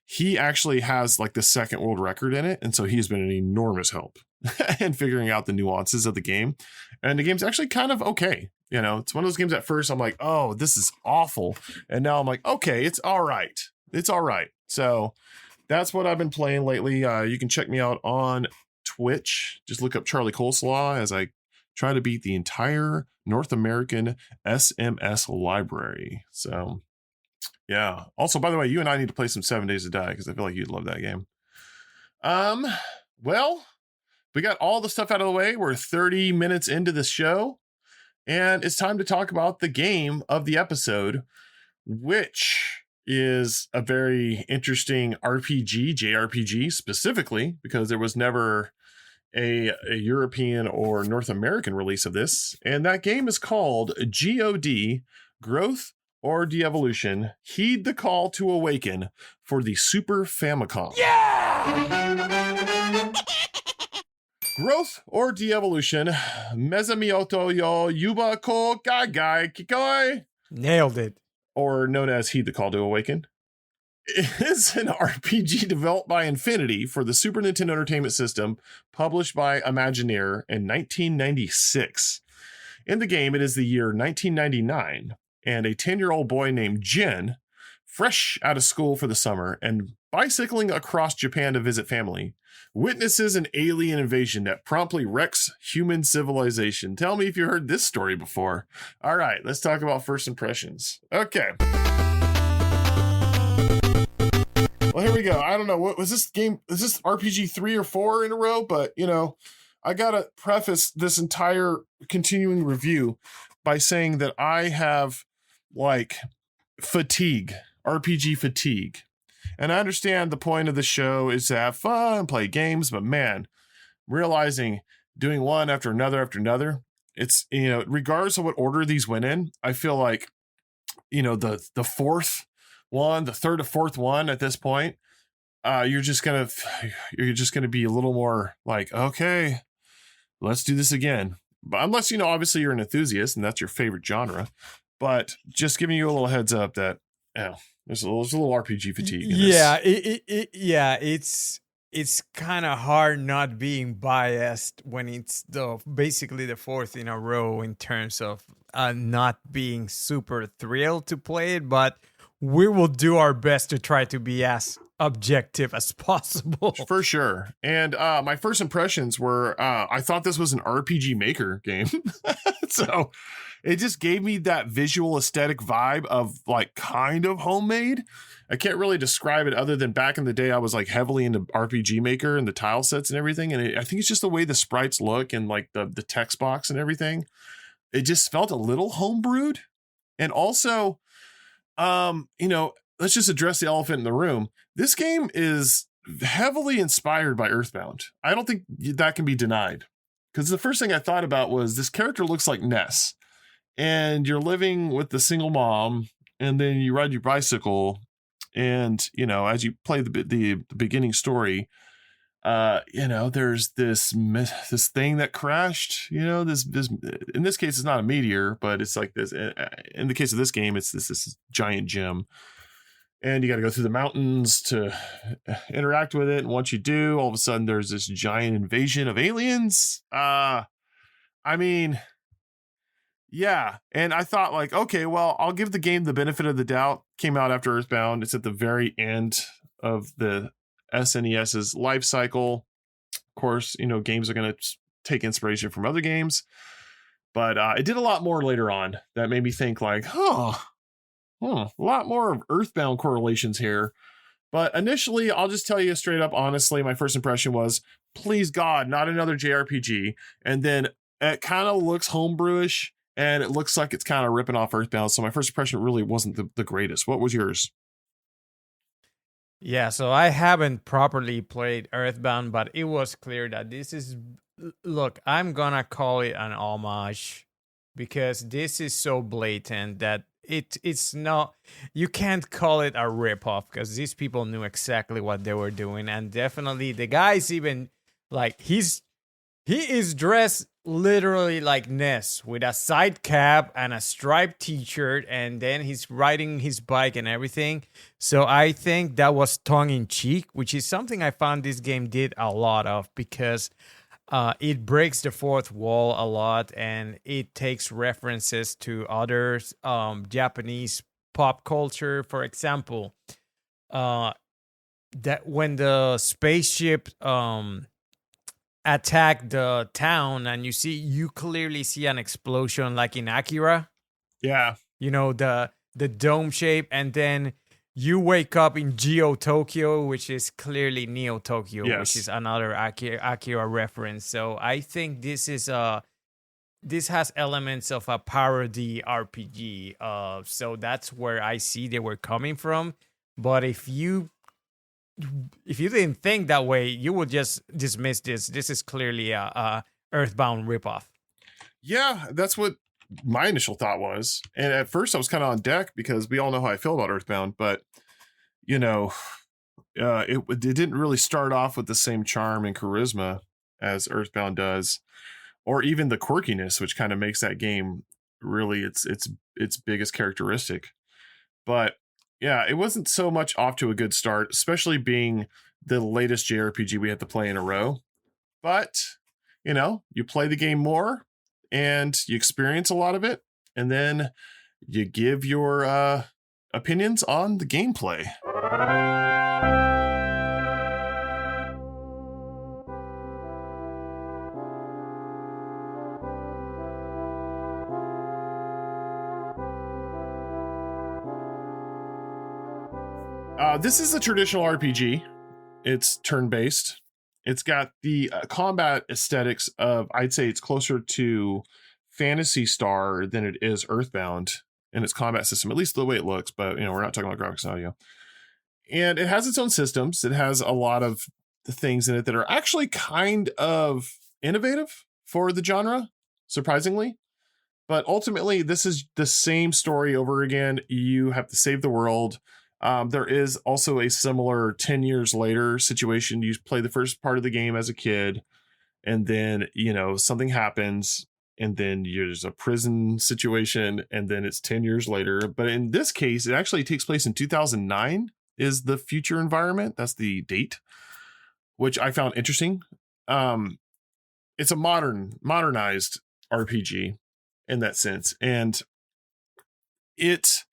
he actually has like the second world record in it, and so he's been an enormous help in figuring out the nuances of the game. And the game's actually kind of okay. It's one of those games at first I'm like, oh, this is awful. And now I'm like, okay, it's all right. It's all right. So that's what I've been playing lately. You can check me out on Twitch. Just look up Charlie Coleslaw as I try to beat the entire North American SMS library. So yeah. Also, by the way, you and I need to play some 7 Days to Die, because I feel like you'd love that game. Well, we got all the stuff out of the way. We're 30 minutes into this show, and it's time to talk about the game of the episode, which is a very interesting RPG, JRPG specifically, because there was never a European or North American release of this. And that game is called G.O.D, Growth or De-Evolution, Heed the Call to Awaken, for the Super Famicom. Yeah! Growth or De-Evolution, Mezamiyoto yo Yuba ko Gagai Kikoi. Nailed it. Or known as Heed the Call to Awaken. is an RPG developed by Infinity for the Super Nintendo Entertainment System, published by Imagineer in 1996. In the game, it is the year 1999, and a 10-year-old boy named Jin, fresh out of school for the summer and bicycling across Japan to visit family, witnesses an alien invasion that promptly wrecks human civilization. Tell me if you heard this story before. All right, let's talk about first impressions. Okay. Well, here we go. I don't know. What was this game? Is this RPG 3 or 4 in a row? But, I got to preface this entire continuing review by saying that I have fatigue, RPG fatigue. And I understand the point of the show is to have fun, play games, but man, realizing doing one after another, it's, regardless of what order these went in, I feel like, the fourth one, the third or fourth one at this point, you're just gonna be a little more like, okay, let's do this again. But unless, obviously you're an enthusiast and that's your favorite genre, but just giving you a little heads up that, there's a little RPG fatigue. It's kind of hard not being biased when it's basically the fourth in a row in terms of not being super thrilled to play it, but we will do our best to try to be as objective as possible. For sure. And my first impressions were, I thought this was an RPG Maker game. So it just gave me that visual aesthetic vibe of kind of homemade. I can't really describe it other than back in the day, I was heavily into RPG Maker and the tile sets and everything. And I think it's just the way the sprites look and the text box and everything. It just felt a little homebrewed. And also, let's just address the elephant in the room. This game is heavily inspired by Earthbound. I don't think that can be denied. Because the first thing I thought about was this character looks like Ness. And you're living with the single mom, and then you ride your bicycle. And, as you play the beginning story, there's this thing that crashed, this in this case, it's not a meteor, but it's like this. In the case of this game, it's this giant gym. And you got to go through the mountains to interact with it. And once you do, all of a sudden there's this giant invasion of aliens. Yeah. And I thought okay, well, I'll give the game the benefit of the doubt. Came out after Earthbound. It's at the very end of the SNES's life cycle. Of course, games are going to take inspiration from other games. But it did a lot more later on that made me think a lot more of Earthbound correlations here. But initially, I'll just tell you straight up, honestly, my first impression was, please God, not another JRPG. And then it kind of looks homebrewish, and it looks like it's kind of ripping off Earthbound. So my first impression really wasn't the greatest. What was yours? Yeah, so I haven't properly played Earthbound, but it was clear that this is... Look, I'm gonna call it an homage, because this is so blatant that it's not, you can't call it a ripoff, because these people knew exactly what they were doing. And definitely the guy's even he is dressed literally like Ness, with a side cap and a striped t-shirt, and then he's riding his bike and everything. So I think that was tongue-in-cheek, which is something I found this game did a lot of, because it breaks the fourth wall a lot, and it takes references to other Japanese pop culture. For example, that when the spaceship attacked the town, and you clearly see an explosion like in Akira. Yeah. The dome shape, and then you wake up in G.O.D Tokyo, which is clearly Neo Tokyo, yes, which is another Akira reference. So I think this has elements of a parody RPG. So that's where I see they were coming from. But if you didn't think that way, you would just dismiss this. This is clearly a Earthbound ripoff. Yeah, that's what my initial thought was. And at first I was kind of on deck, because we all know how I feel about Earthbound, but it didn't really start off with the same charm and charisma as Earthbound does, or even the quirkiness, which kind of makes that game really its biggest characteristic. But yeah, it wasn't so much off to a good start, especially being the latest JRPG we had to play in a row. But, you play the game more and you experience a lot of it, and then you give your opinions on the gameplay. This is a traditional RPG. It's turn-based. It's got the combat aesthetics of, I'd say it's closer to Phantasy Star than it is Earthbound in its combat system, at least the way it looks, but we're not talking about graphics and audio. And it has its own systems. It has a lot of things in it that are actually kind of innovative for the genre, surprisingly. But ultimately, this is the same story over again. You have to save the world. There is also a similar 10 years later situation. You play the first part of the game as a kid, and then, something happens, and then there's a prison situation, and then it's 10 years later. But in this case, it actually takes place in 2009 is the future environment. That's the date, which I found interesting. It's a modernized RPG in that sense. And it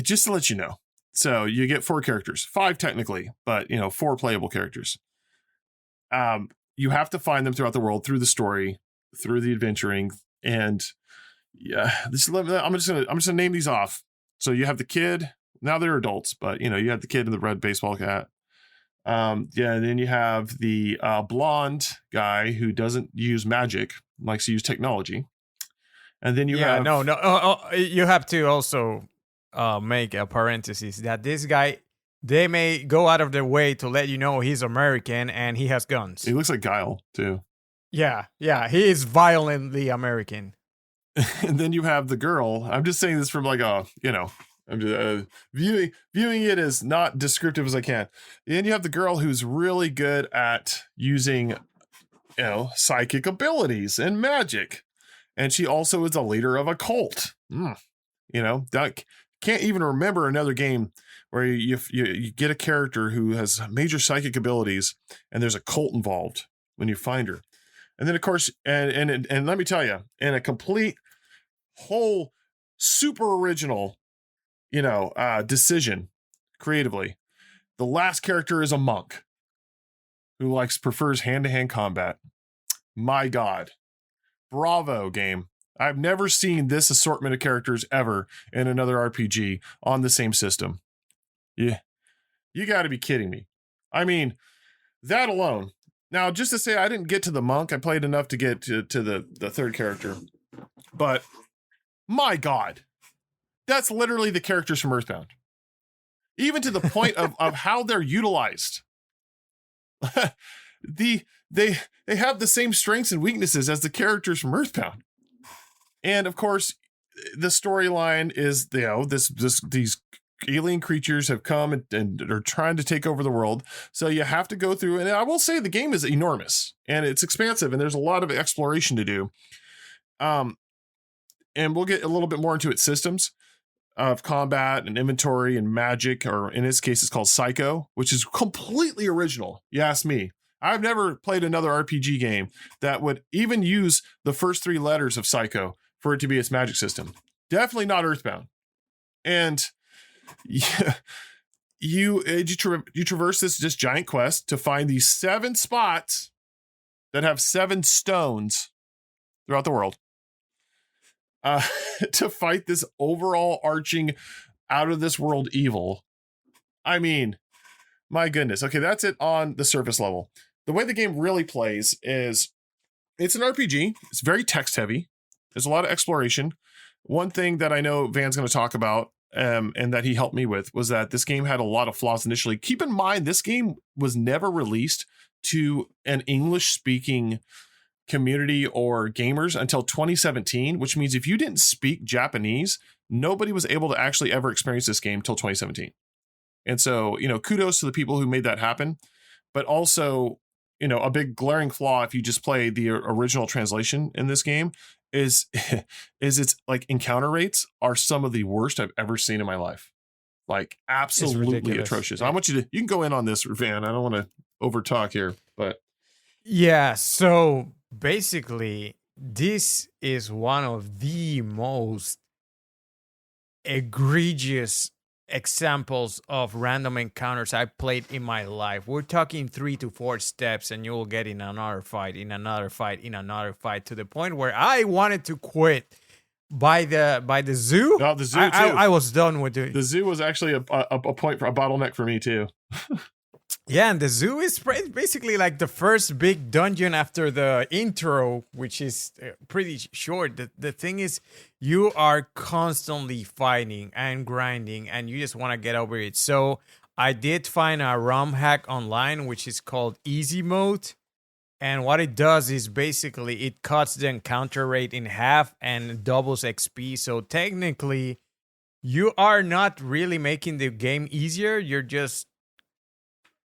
just to let you know. So you get 4 characters, 5 technically, but 4 playable characters. You have to find them throughout the world, through the story, through the adventuring, and yeah, I'm just gonna name these off. So you have the kid. Now they're adults, but you have the kid in the red baseball cap. And then you have the blonde guy who doesn't use magic, likes to use technology. And then you have you have to also make a parenthesis that this guy, they may go out of their way to let you know he's American and he has guns. He looks like Guile too. Yeah, he is violently American. And then you have the girl. I'm just saying this from like I'm just viewing it as not descriptive as I can. And you have the girl who's really good at using, psychic abilities and magic, and she also is a leader of a cult. That can't even remember another game where you get a character who has major psychic abilities, and there's a cult involved when you find her. And then of course, and let me tell you, in a complete whole super original decision creatively, the last character is a monk who prefers hand-to-hand combat. My God, bravo game. I've never seen this assortment of characters ever in another RPG on the same system. Yeah, you got to be kidding me. I mean, that alone. Now, just to say I didn't get to the monk, I played enough to get to the third character, but my God, that's literally the characters from Earthbound. Even to the point of how they're utilized. They have the same strengths and weaknesses as the characters from Earthbound. And of course, the storyline is, these alien creatures have come and are trying to take over the world. So you have to go through, and I will say the game is enormous and it's expansive and there's a lot of exploration to do. And we'll get a little bit more into its systems of combat and inventory and magic, or in this case, it's called Psycho, which is completely original. You ask me. I've never played another RPG game that would even use the first 3 letters of Psycho for it to be its magic system. Definitely not Earthbound. And you traverse this giant quest to find these 7 spots that have 7 stones throughout the world. To fight this overall arching out of this world evil. I mean, my goodness. Okay, that's it on the surface level. The way the game really plays is it's an RPG. It's very text heavy. There's a lot of exploration. One thing that I know Van's going to talk about, and that he helped me with, was that this game had a lot of flaws initially. Keep in mind, this game was never released to an English speaking community or gamers until 2017, which means if you didn't speak Japanese, nobody was able to actually ever experience this game till 2017. And so, kudos to the people who made that happen, but also, a big glaring flaw if you just play the original translation in this game is is its like encounter rates are some of the worst I've ever seen in my life. Like absolutely atrocious. I want you can go in on this, Van. I don't want to over talk here, but yeah. So basically, this is one of the most egregious examples of random encounters I played in my life. We're talking 3 to 4 steps, and you will get in another fight, in another fight, in another fight, to the point where I wanted to quit. By the zoo? No, the zoo too. I was done with it. The zoo was actually a point for a bottleneck for me too. Yeah, and the zoo is basically like the first big dungeon after the intro, which is pretty short. The thing is, you are constantly fighting and grinding, and you just want to get over it. So I did find a ROM hack online, which is called Easy Mode. And what it does is basically it cuts the encounter rate in half and doubles XP. So technically, you are not really making the game easier. You're just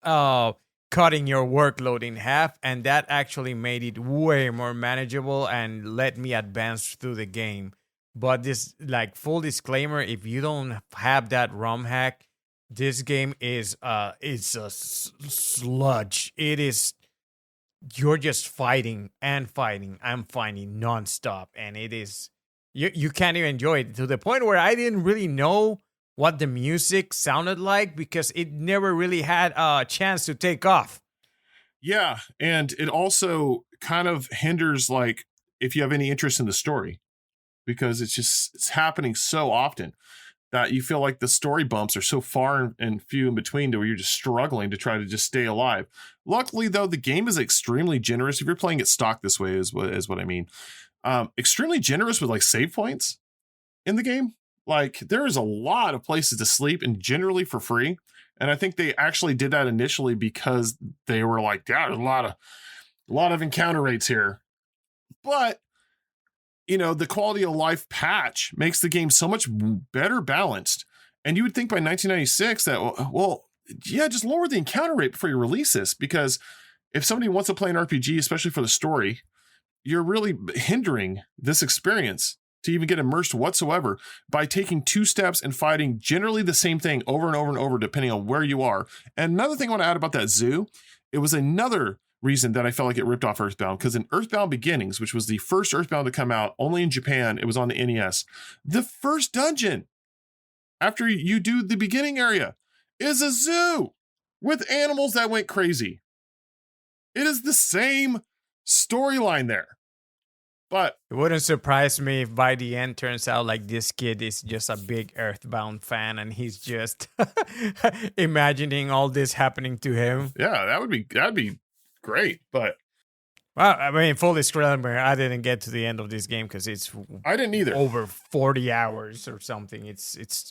cutting your workload in half. And that actually made it way more manageable and let me advance through the game. But this, like, full disclaimer, if you don't have that ROM hack, this game is it's a sludge. It is... You're just fighting and fighting and fighting nonstop, and it is you can't even enjoy it, to the point where I didn't really know what the music sounded like because it never really had a chance to take off. Yeah, and it also kind of hinders, like, if you have any interest in the story, because it's happening so often that you feel like the story bumps are so far and few in between to where you're just struggling to try to just stay alive. Luckily, though, the game is extremely generous. If you're playing it stock this way is what I mean. Extremely generous with like save points in the game. Like, there is a lot of places to sleep, and generally for free. And I think they actually did that initially because they were like, yeah, there's a lot of encounter rates here. But the quality of life patch makes the game so much better balanced. And you would think by 1996 that, well, yeah, just lower the encounter rate before you release this, because if somebody wants to play an RPG, especially for the story, you're really hindering this experience to even get immersed whatsoever by taking 2 steps and fighting generally the same thing over and over and over, depending on where you are. And another thing I want to add about that zoo, it was another reason that I felt like it ripped off Earthbound, because in Earthbound Beginnings, which was the first Earthbound to come out only in Japan, it was on the NES, the first dungeon after you do the beginning area is a zoo with animals that went crazy. It is the same storyline there. But it wouldn't surprise me if by the end turns out like this kid is just a big Earthbound fan and he's just imagining all this happening to him. Yeah, that'd be great. But well, I mean, full disclaimer, I didn't get to the end of this game because I didn't either. Over 40 hours or something. It's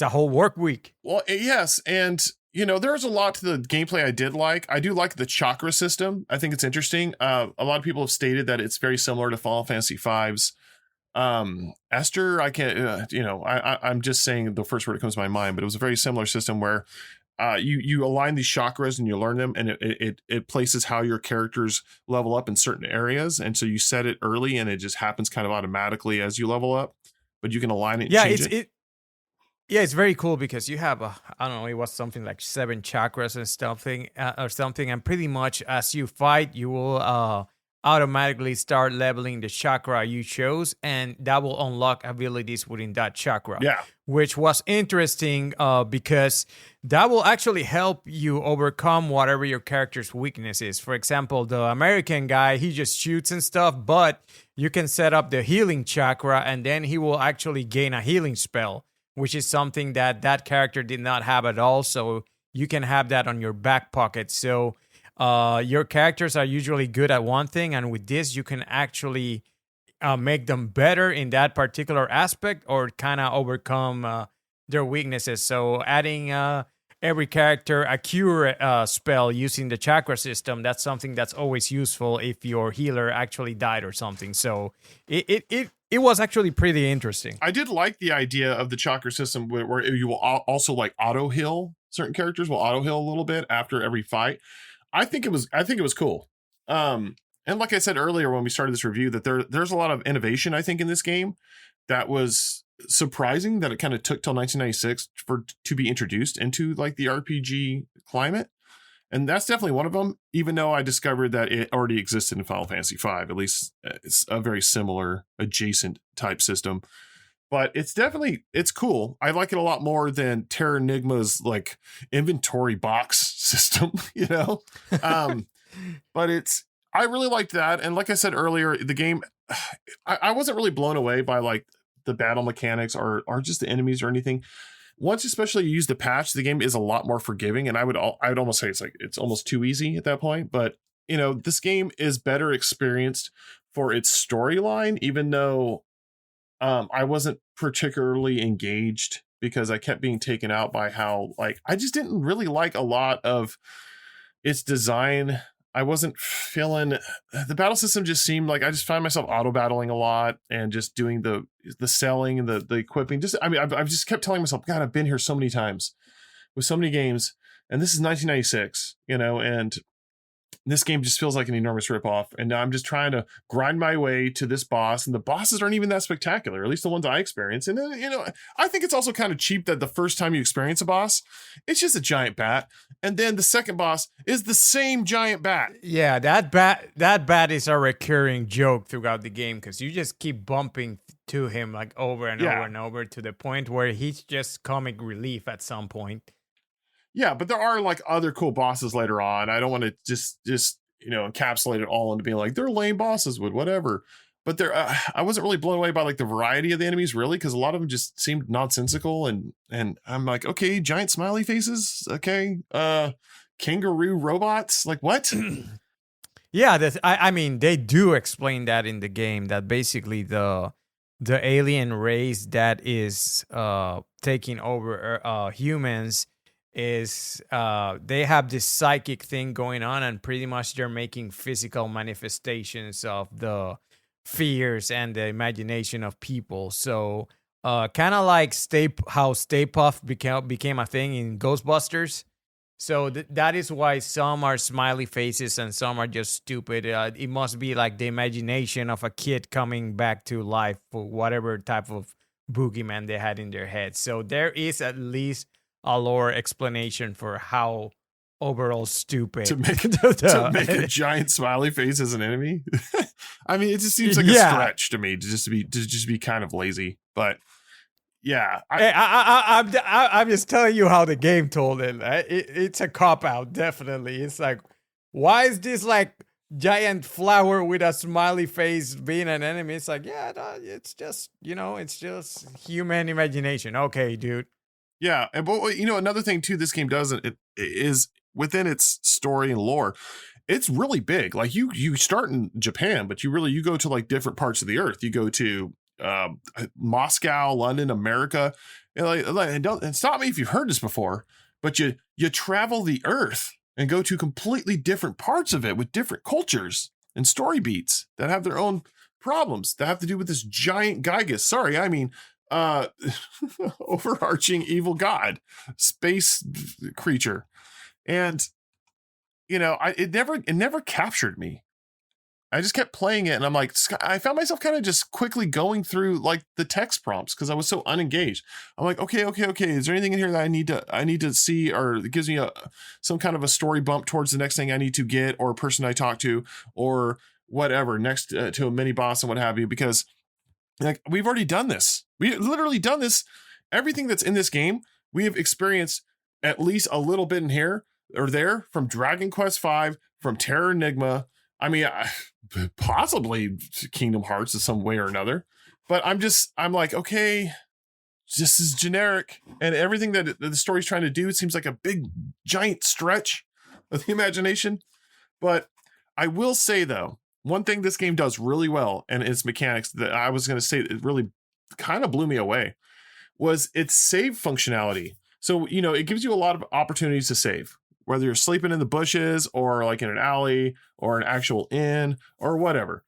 a whole work week. Well, yes, and there's a lot to the gameplay I did like. I do like the chakra system. I think it's interesting. A lot of people have stated that it's very similar to Final Fantasy V's. Esther, I can't, I'm just saying the first word that comes to my mind, but it was a very similar system where you align these chakras and you learn them, and it places how your characters level up in certain areas. And so you set it early and it just happens kind of automatically as you level up, but you can align it and change it. Yeah, it's very cool because you have I don't know, it was something like 7 chakras and something, and pretty much as you fight, you will automatically start leveling the chakra you chose, and that will unlock abilities within that chakra. Yeah, which was interesting because that will actually help you overcome whatever your character's weakness is. For example, the American guy, he just shoots and stuff, but you can set up the healing chakra, and then he will actually gain a healing spell, which is something that character did not have at all. So you can have that on your back pocket. So your characters are usually good at one thing, and with this, you can actually make them better in that particular aspect, or kind of overcome their weaknesses. So adding every character a cure spell using the chakra system, that's something that's always useful if your healer actually died or something. So it was actually pretty interesting. I did like the idea of the chakra system where you will also like auto heal. Certain characters will auto heal a little bit after every fight. I think it was cool. And like I said earlier when we started this review, that there's a lot of innovation, I think, in this game that was surprising that it kind of took till 1996 to be introduced into like the RPG climate. And that's definitely one of them, even though I discovered that it already existed in Final Fantasy V. At least it's a very similar adjacent type system. But it's cool. I like it a lot more than Terra Enigma's like inventory box system, you know? But I really liked that. And like I said earlier, the game, I wasn't really blown away by like the battle mechanics or just the enemies or anything. Once especially you use the patch, the game is a lot more forgiving. And I would almost say it's almost too easy at that point. But, you know, this game is better experienced for its storyline, even though I wasn't particularly engaged because I kept being taken out by how, like, I just didn't really like a lot of its design. I wasn't feeling the battle system. Just seemed like I just find myself auto battling a lot and just doing the selling and the equipping. I've just kept telling myself, God, I've been here so many times with so many games, and this is 1996, you know, and this game just feels like an enormous ripoff. And now I'm just trying to grind my way to this boss, and the bosses aren't even that spectacular, at least the ones I experience. And you know, I think it's also kind of cheap that the first time you experience a boss, it's just a giant bat, and then the second boss is the same giant bat. Yeah, that bat is a recurring joke throughout the game because you just keep bumping to him like over and over and over to the point where he's just comic relief at some point. Yeah, but there are like other cool bosses later on. I don't want to just you know, encapsulate it all into being like they're lame bosses with whatever. But there, I wasn't really blown away by like the variety of the enemies, really, because a lot of them just seemed nonsensical. And I'm like, okay, giant smiley faces, okay, kangaroo robots, like what? Yeah, I mean, they do explain that in the game that basically the alien race that is taking over humans is they have this psychic thing going on, and pretty much they're making physical manifestations of the fears and the imagination of people. So kind of like how Stay Puft became a thing in Ghostbusters. So that is why some are smiley faces and some are just stupid. It must be like the imagination of a kid coming back to life for whatever type of boogeyman they had in their head. So there is at least a lore explanation for how overall stupid to make a giant smiley face as an enemy. I mean, it just seems like a stretch to me to just be kind of lazy. But yeah, I'm just telling you how the game told it. It's a cop out, definitely. It's like, why is this like giant flower with a smiley face being an enemy? It's like, yeah, it's just, you know, it's just human imagination. Okay, dude. Yeah, and but you know, another thing too, this game does it is within its story and lore, it's really big. Like you start in Japan, but you go to like different parts of the earth. You go to Moscow, London, America, and don't stop me if you've heard this before, but you travel the earth and go to completely different parts of it with different cultures and story beats that have their own problems that have to do with this giant Gygus. Sorry, I mean. Overarching evil god, space creature, and you know, it never captured me. I just kept playing it, and I'm like, I found myself kind of just quickly going through like the text prompts because I was so unengaged. I'm like, okay, is there anything in here that I need to see, or it gives me some kind of a story bump towards the next thing I need to get, or a person I talk to, or whatever next to a mini boss and what have you, because like we've already done this. We literally done this. Everything that's in this game, we have experienced at least a little bit in here or there from Dragon Quest V, from Terra Enigma. I mean, possibly Kingdom Hearts in some way or another. But I'm like, okay, this is generic. And everything that the story's trying to do, it seems like a big, giant stretch of the imagination. But I will say, though, one thing this game does really well, and its mechanics that I was going to say it really kind of blew me away, was its save functionality. So, you know, it gives you a lot of opportunities to save, whether you're sleeping in the bushes or like in an alley or an actual inn or whatever.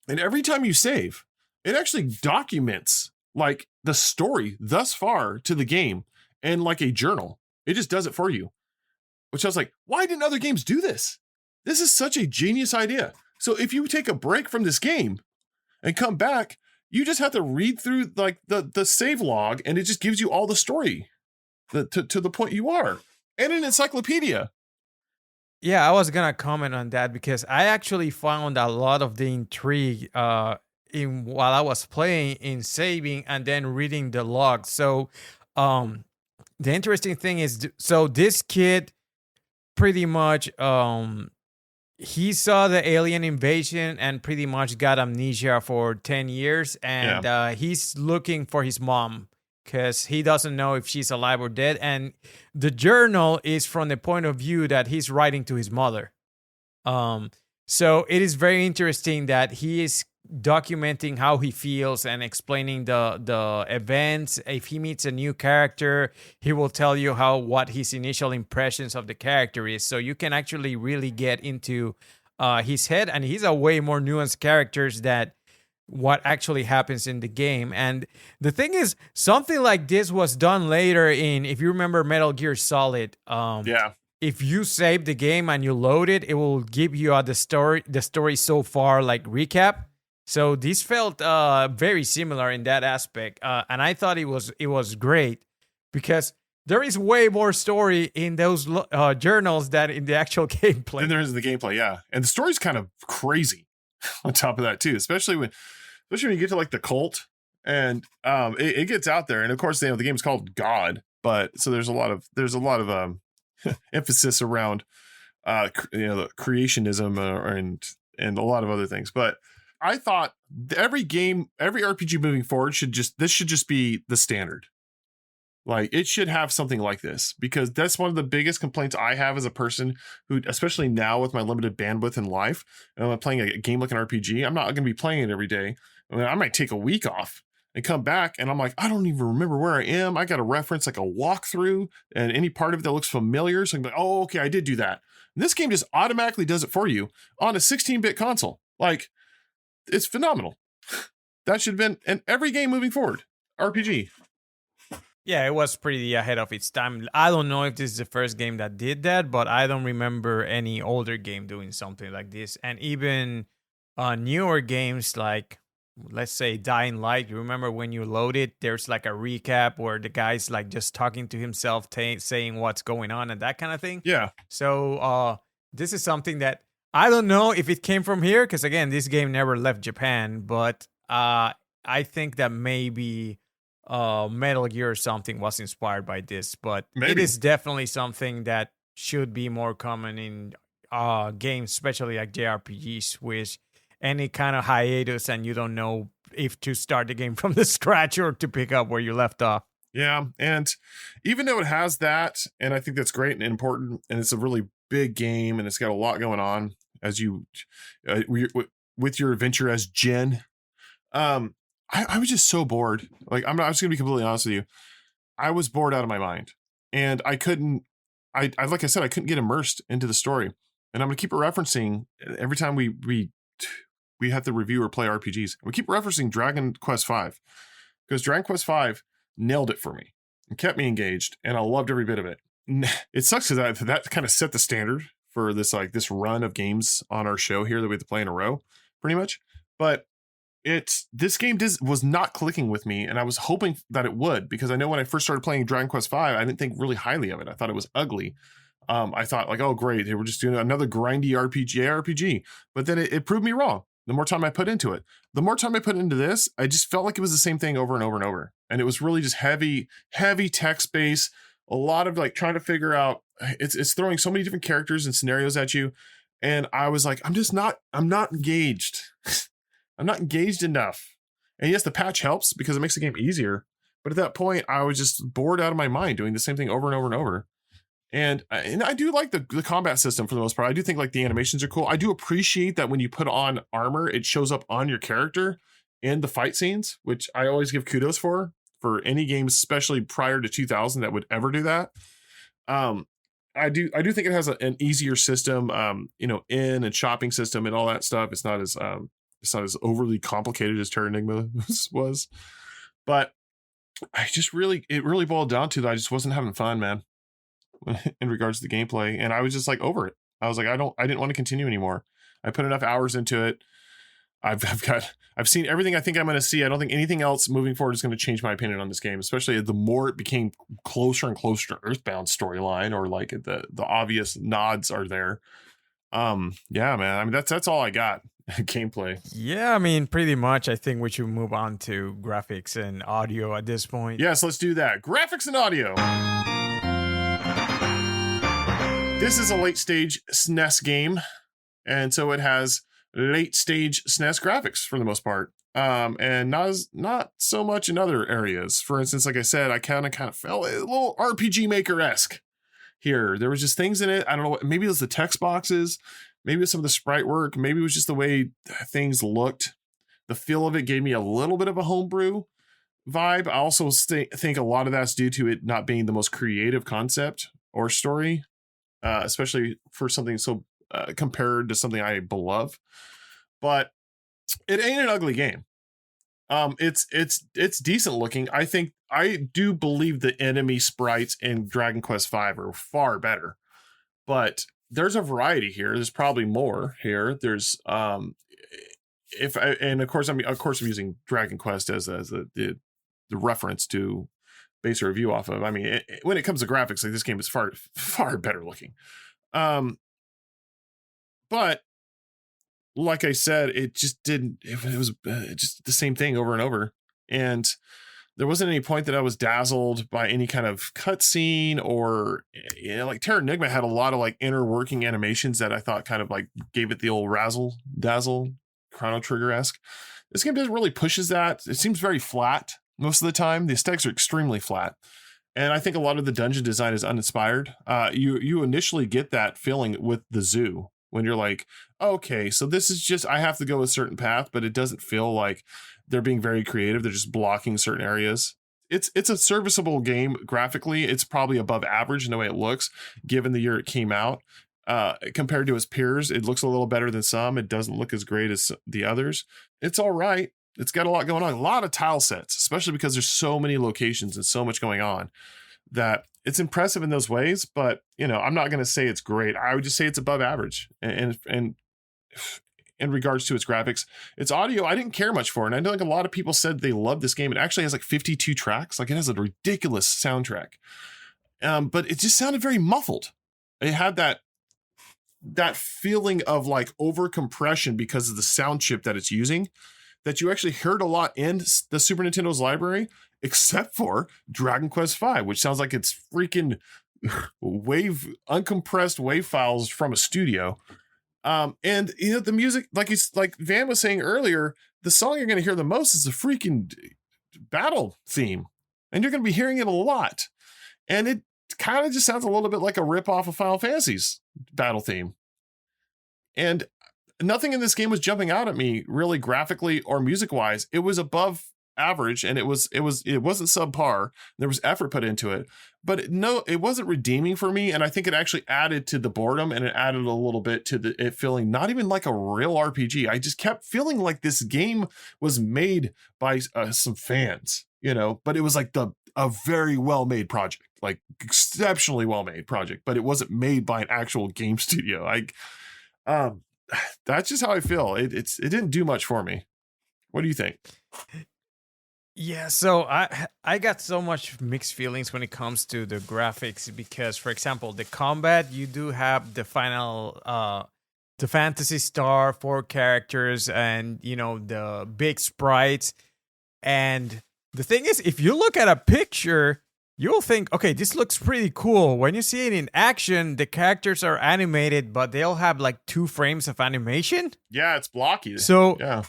And every time you save, it actually documents like the story thus far to the game and like a journal. It just does it for you, which I was like, why didn't other games do this? This is such a genius idea. So if you take a break from this game and come back, you just have to read through like the save log, and it just gives you all the story to the point you are, and an encyclopedia. Yeah, I was gonna comment on that because I actually found a lot of the intrigue in while I was playing in saving and then reading the log. So the interesting thing is, so this kid pretty much he saw the alien invasion and pretty much got amnesia for 10 years, and he's looking for his mom because he doesn't know if she's alive or dead. And the journal is from the point of view that he's writing to his mother. So it is very interesting that he is documenting how he feels and explaining the events. If he meets a new character, he will tell you what his initial impressions of the character is. So you can actually really get into his head, and he's a way more nuanced character than what actually happens in the game. And the thing is, something like this was done later in, if you remember Metal Gear Solid, if you save the game and you load it, it will give you the story so far, like recap. So this felt very similar in that aspect, and I thought it was great because there is way more story in those journals than in the actual gameplay. Than there is in the gameplay, yeah, and the story's kind of crazy on top of that too, especially when you get to like the cult, and it gets out there, and of course the game's called God, but so there's a lot of emphasis around the creationism and a lot of other things. But I thought every RPG moving forward should just be the standard. Like, it should have something like this, because that's one of the biggest complaints I have as a person who, especially now with my limited bandwidth in life, and I'm playing a game like an RPG, I'm not going to be playing it every day. I mean, I might take a week off and come back, and I'm like, I don't even remember where I am. I got to reference like a walkthrough and any part of it that looks familiar. So I'm like, oh, okay, I did do that. And this game just automatically does it for you on a 16-bit console. Like, it's phenomenal. That should have been in every game moving forward. RPG. Yeah, it was pretty ahead of its time. I don't know if this is the first game that did that, but I don't remember any older game doing something like this. And even newer games like, let's say, Dying Light, you remember when you load it, there's like a recap where the guy's like just talking to himself, saying what's going on and that kind of thing. Yeah. So this is something that I don't know if it came from here, because again, this game never left Japan, but I think that maybe Metal Gear or something was inspired by this, but it is definitely something that should be more common in games, especially like JRPGs, with any kind of hiatus and you don't know if to start the game from the scratch or to pick up where you left off. Yeah, and even though it has that, and I think that's great and important, and it's a really big game and it's got a lot going on as you with your adventure as Jen, I was just so bored. Like, I'm just gonna be completely honest with you. I was bored out of my mind, and I couldn't. I like I said, I couldn't get immersed into the story. And I'm gonna keep referencing every time we have to review or play RPGs. We keep referencing Dragon Quest V, because Dragon Quest V nailed it for me and kept me engaged, and I loved every bit of it. It sucks because that kind of set the standard for this run of games on our show here that we have to play in a row, pretty much. But this game was not clicking with me, and I was hoping that it would, because I know when I first started playing Dragon Quest V, I didn't think really highly of it. I thought it was ugly. I thought like, oh great, they were just doing another grindy RPG, but then it proved me wrong. The more time I put into it, the more time I put into this, I just felt like it was the same thing over and over and over, and it was really just heavy text base. A lot of like trying to figure out. It's throwing so many different characters and scenarios at you, and I was like, I'm not engaged. I'm not engaged enough. And yes, the patch helps because it makes the game easier. But at that point, I was just bored out of my mind doing the same thing over and over and over. And I do like the combat system for the most part. I do think like the animations are cool. I do appreciate that when you put on armor, it shows up on your character in the fight scenes, which I always give kudos for any game, especially prior to 2000, that would ever do that. I do think it has an easier system, in and shopping system and all that stuff. It's not as overly complicated as Terra Enigma was, but it really boiled down to that I just wasn't having fun, man, in regards to the gameplay, and I was just like over it. I was like, I didn't want to continue anymore. I put enough hours into it. I've seen everything I think I'm going to see. I don't think anything else moving forward is going to change my opinion on this game, especially the more it became closer and closer to Earthbound storyline, or like the obvious nods are there. Yeah, man. I mean, that's all I got. Gameplay. Yeah, I mean, pretty much. I think we should move on to graphics and audio at this point. Yes, let's do that. Graphics and audio. This is a late stage SNES game, and so it has late stage SNES graphics for the most part, and not so much in other areas. For instance, like I said, I kind of felt a little RPG Maker-esque here. There was just things in it. I don't know. Maybe it was the text boxes. Maybe it was some of the sprite work. Maybe it was just the way things looked. The feel of it gave me a little bit of a homebrew vibe. I also think a lot of that's due to it not being the most creative concept or story, especially for something so compared to something I love. But it ain't an ugly game. It's decent looking. I do believe the enemy sprites in Dragon Quest V are far better, but there's a variety here. There's probably more here. There's of course I'm using Dragon Quest as the reference to base a review off of. I mean, when it comes to graphics, like, this game is far better looking. But like I said, it just didn't. It was just the same thing over and over, and there wasn't any point that I was dazzled by any kind of cutscene, or, you know, like Terra Enigma had a lot of like inner working animations that I thought kind of like gave it the old razzle dazzle, Chrono Trigger-esque. This game doesn't really pushes that. It seems very flat most of the time. The aesthetics are extremely flat, and I think a lot of the dungeon design is uninspired. You initially get that feeling with the zoo when you're like, okay, so this is just, I have to go a certain path, but it doesn't feel like they're being very creative. They're just blocking certain areas. It's a serviceable game graphically. It's probably above average in the way it looks, given the year it came out. Compared to its peers, it looks a little better than some. It doesn't look as great as the others. It's all right. It's got a lot going on. A lot of tile sets, especially because there's so many locations and so much going on, that it's impressive in those ways. But, you know, I'm not going to say it's great. I would just say it's above average. And in regards to its graphics, its audio, I didn't care much for. And I know like a lot of people said they love this game. It actually has like 52 tracks. Like, it has a ridiculous soundtrack. But it just sounded very muffled. It had that feeling of like over compression because of the sound chip that it's using, that you actually heard a lot in the Super Nintendo's library, except for Dragon Quest V, which sounds like it's freaking uncompressed wave files from a studio. And, you know, the music, like Van was saying earlier, the song you're going to hear the most is the freaking battle theme, and you're going to be hearing it a lot. And it kind of just sounds a little bit like a ripoff of Final Fantasy's battle theme. And nothing in this game was jumping out at me really graphically or music wise. It was above average, and it wasn't subpar. There was effort put into it, but it wasn't redeeming for me. And I think it actually added to the boredom, and it added a little bit to it feeling not even like a real RPG. I just kept feeling like this game was made by some fans, you know, but it was like a very well-made project, like exceptionally well-made project, but it wasn't made by an actual game studio. That's just how I feel. It didn't do much for me. What do you think? Yeah, so I got so much mixed feelings when it comes to the graphics, because, for example, the combat, you do have the Fantasy Star, 4 characters, and, you know, the big sprites. And the thing is, if you look at a picture, you'll think, okay, this looks pretty cool. When you see it in action, the characters are animated, but they'll have like 2 frames of animation. Yeah, it's blocky. So yeah.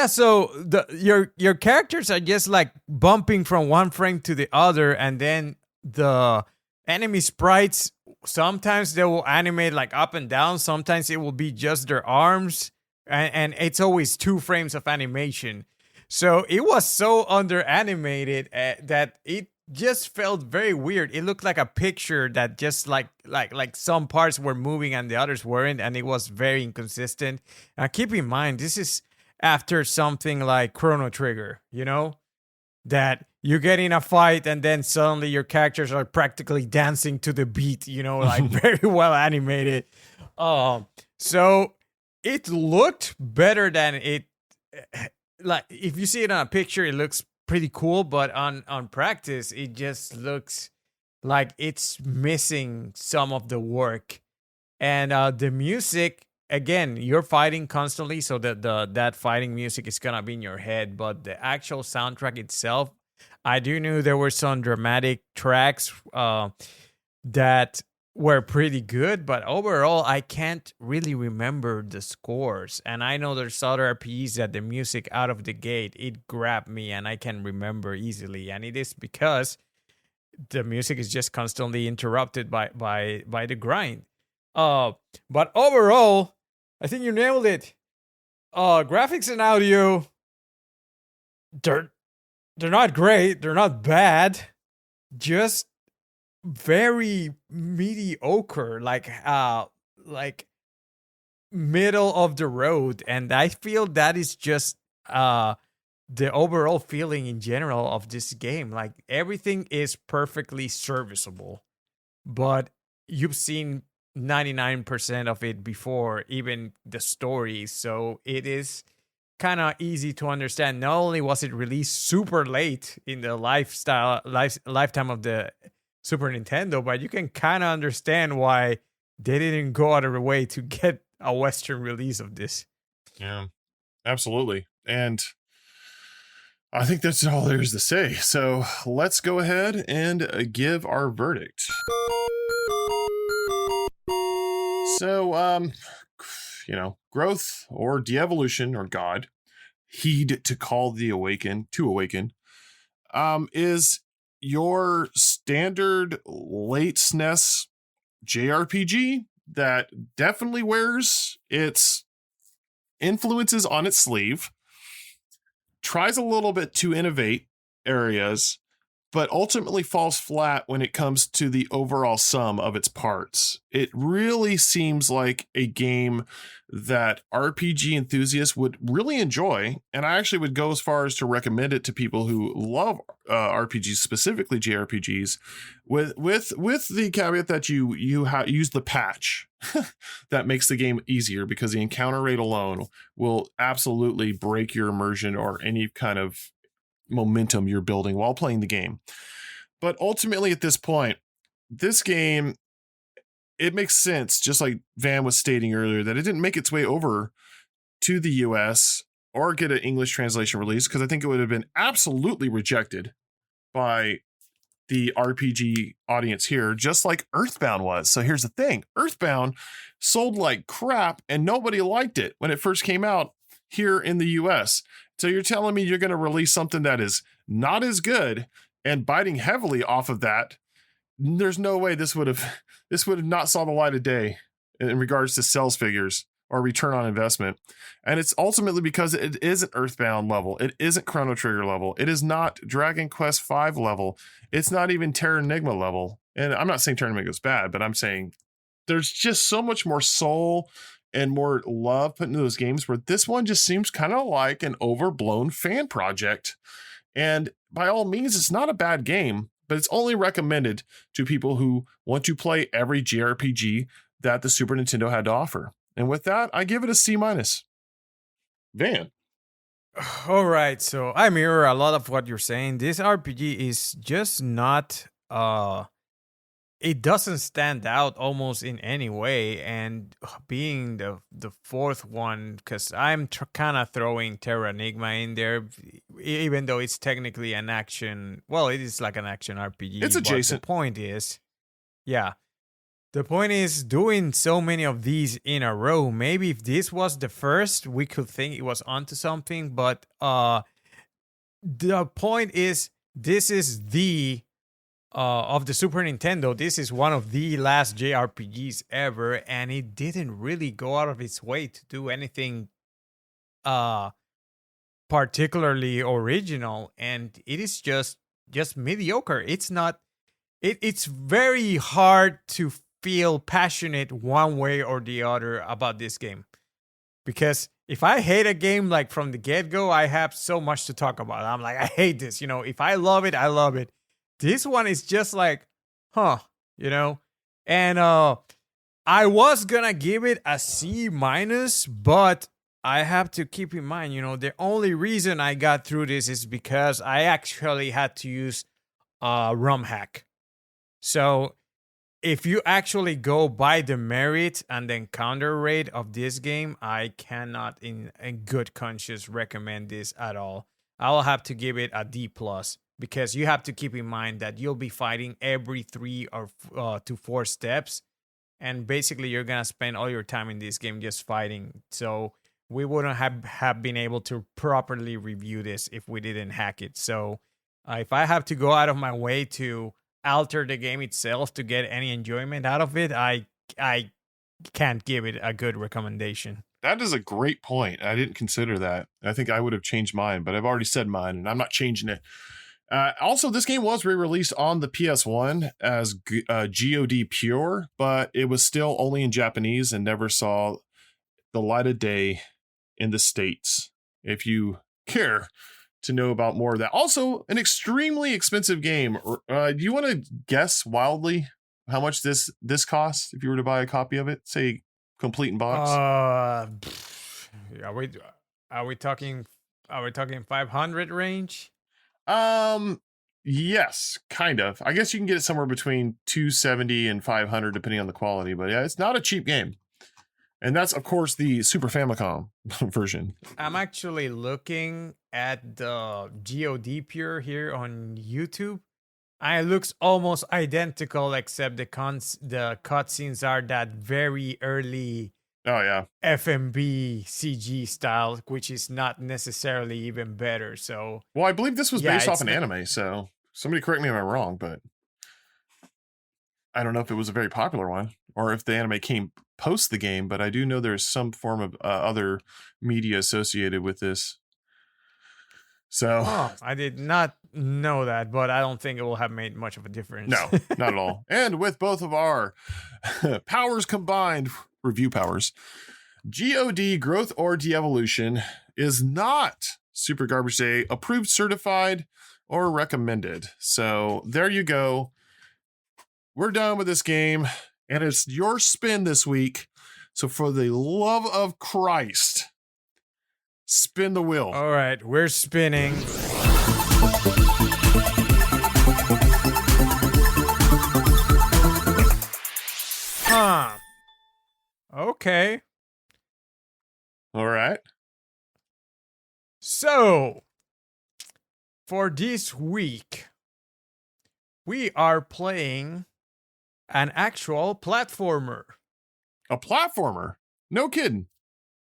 So your characters are just like bumping from one frame to the other, and then the enemy sprites, sometimes they will animate like up and down. Sometimes it will be just their arms, and it's always 2 frames of animation. So it was so under animated that it just felt very weird. It looked like a picture that just like some parts were moving and the others weren't, and it was very inconsistent. Keep in mind, this is after something like Chrono Trigger, you know, that you get in a fight and then suddenly your characters are practically dancing to the beat, you know, like very well animated. So it looked better than it. Like if you see it on a picture, it looks pretty cool, but on practice, it just looks like it's missing some of the work. And the music, again, you're fighting constantly, so that fighting music is gonna be in your head. But the actual soundtrack itself, I do know there were some dramatic tracks that were pretty good, but overall, I can't really remember the scores. And I know there's other RPGs that the music out of the gate, it grabbed me and I can remember easily. And it is because the music is just constantly interrupted by the grind. But overall, I think you nailed it. Graphics and audio, they're not great, they're not bad, just very mediocre, like middle of the road. And I feel that is just the overall feeling in general of this game. Like everything is perfectly serviceable, but you've seen 99% of it before, even the story, so it is kind of easy to understand. Not only was it released super late in the lifetime of the Super Nintendo, but you can kind of understand why they didn't go out of their way to get a Western release of this. Yeah, absolutely. And I think that's all there is to say. So let's go ahead and give our verdict. So, growth or de-evolution or God, heed to call the awaken, is your standard late SNES JRPG that definitely wears its influences on its sleeve, tries a little bit to innovate areas, but ultimately falls flat when it comes to the overall sum of its parts. It really seems like a game that RPG enthusiasts would really enjoy, and I actually would go as far as to recommend it to people who love RPGs, specifically JRPGs, with the caveat that you use the patch that makes the game easier, because the encounter rate alone will absolutely break your immersion or any kind of momentum you're building while playing the game. But ultimately at this point, this game, it makes sense, just like Van was stating earlier, that it didn't make its way over to the US or get an English translation release, because I think it would have been absolutely rejected by the RPG audience here, just like Earthbound was. So here's the thing, Earthbound sold like crap and nobody liked it when it first came out here in the US. So you're telling me you're going to release something that is not as good and biting heavily off of that? There's no way this would have not saw the light of day in regards to sales figures or return on investment. And it's ultimately because it isn't Earthbound level. It isn't Chrono Trigger level. It is not Dragon Quest V level. It's not even Terra Enigma level. And I'm not saying Terra Enigma is bad, but I'm saying there's just so much more soul and more love put into those games, where this one just seems kind of like an overblown fan project. And by all means, it's not a bad game, but it's only recommended to people who want to play every JRPG that the Super Nintendo had to offer. And with that, I give it a C-. Van. All right, so I mirror a lot of what you're saying. This RPG is just not it doesn't stand out almost in any way, and being the fourth one, because I'm kind of throwing Terra Enigma in there, even though it's technically an action. Well, it is like an action RPG. It's adjacent. The point is, doing so many of these in a row. Maybe if this was the first, we could think it was onto something. But the point is, this is the of the Super Nintendo, this is one of the last JRPGs ever, and it didn't really go out of its way to do anything particularly original, and it is just mediocre. It's not it's very hard to feel passionate one way or the other about this game, because if I hate a game like from the get-go, I have so much to talk about. I'm like, I hate this, if I love it, I love it. This one is just like, and I was gonna give it a C minus, but I have to keep in mind, the only reason I got through this is because I actually had to use a ROM hack. So if you actually go by the merit and the encounter rate of this game, I cannot in good conscience recommend this at all. I'll have to give it a D plus because you have to keep in mind that you'll be fighting every 3 or to 4 steps. And basically, you're going to spend all your time in this game just fighting. So we wouldn't have been able to properly review this if we didn't hack it. So if I have to go out of my way to alter the game itself to get any enjoyment out of it, I can't give it a good recommendation. That is a great point. I didn't consider that. I think I would have changed mine, but I've already said mine, and I'm not changing it. Also, this game was re-released on the PS1 as G.O.D. Pure, but it was still only in Japanese and never saw the light of day in the States. If you care to know about more of that. Also, an extremely expensive game. Do you want to guess wildly how much this costs if you were to buy a copy of it? Say, complete in box. Are we talking 500 range? Yes, kind of. I guess you can get it somewhere between 270 and 500 depending on the quality, but yeah, it's not a cheap game. And that's of course the Super Famicom version. I'm actually looking at the G.O.D. Pure here on YouTube. And it looks almost identical except the cutscenes are that very early FMV CG style, which is not necessarily even better. So, well, I believe this was based off an anime. So somebody correct me if I'm wrong, but I don't know if it was a very popular one or if the anime came post the game. But I do know there's some form of other media associated with this. So I did not know that, but I don't think it will have made much of a difference. No, not at all. And with both of our powers combined, review powers, G.O.D. Growth or De-Evolution is not Super Garbage Day approved, certified, or recommended. So there you go. We're done with this game, and it's your spin this week. So for the love of Christ, spin the wheel. All right, we're spinning. Okay. All right. So, for this week, we are playing an actual platformer. A platformer? No kidding.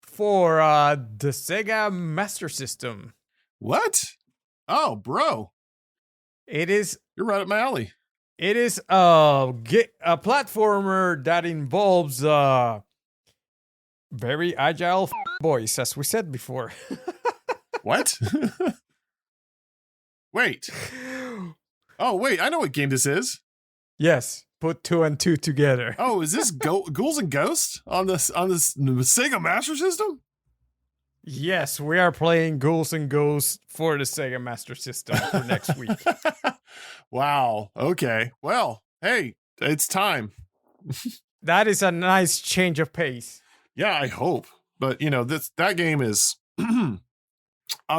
For the Sega Master System. What? Oh, bro. It is. You're right up my alley. It is a platformer that involves very agile boys, as we said before. What? Wait. Oh, wait. I know what game this is. Yes. Put 2 and 2 together. Oh, is this Ghouls and Ghosts on this Sega Master System? Yes, we are playing Ghouls and Ghosts for the Sega Master System for next week. Wow. Okay. Well, hey, it's time. That is a nice change of pace. Yeah, I hope. But that game is.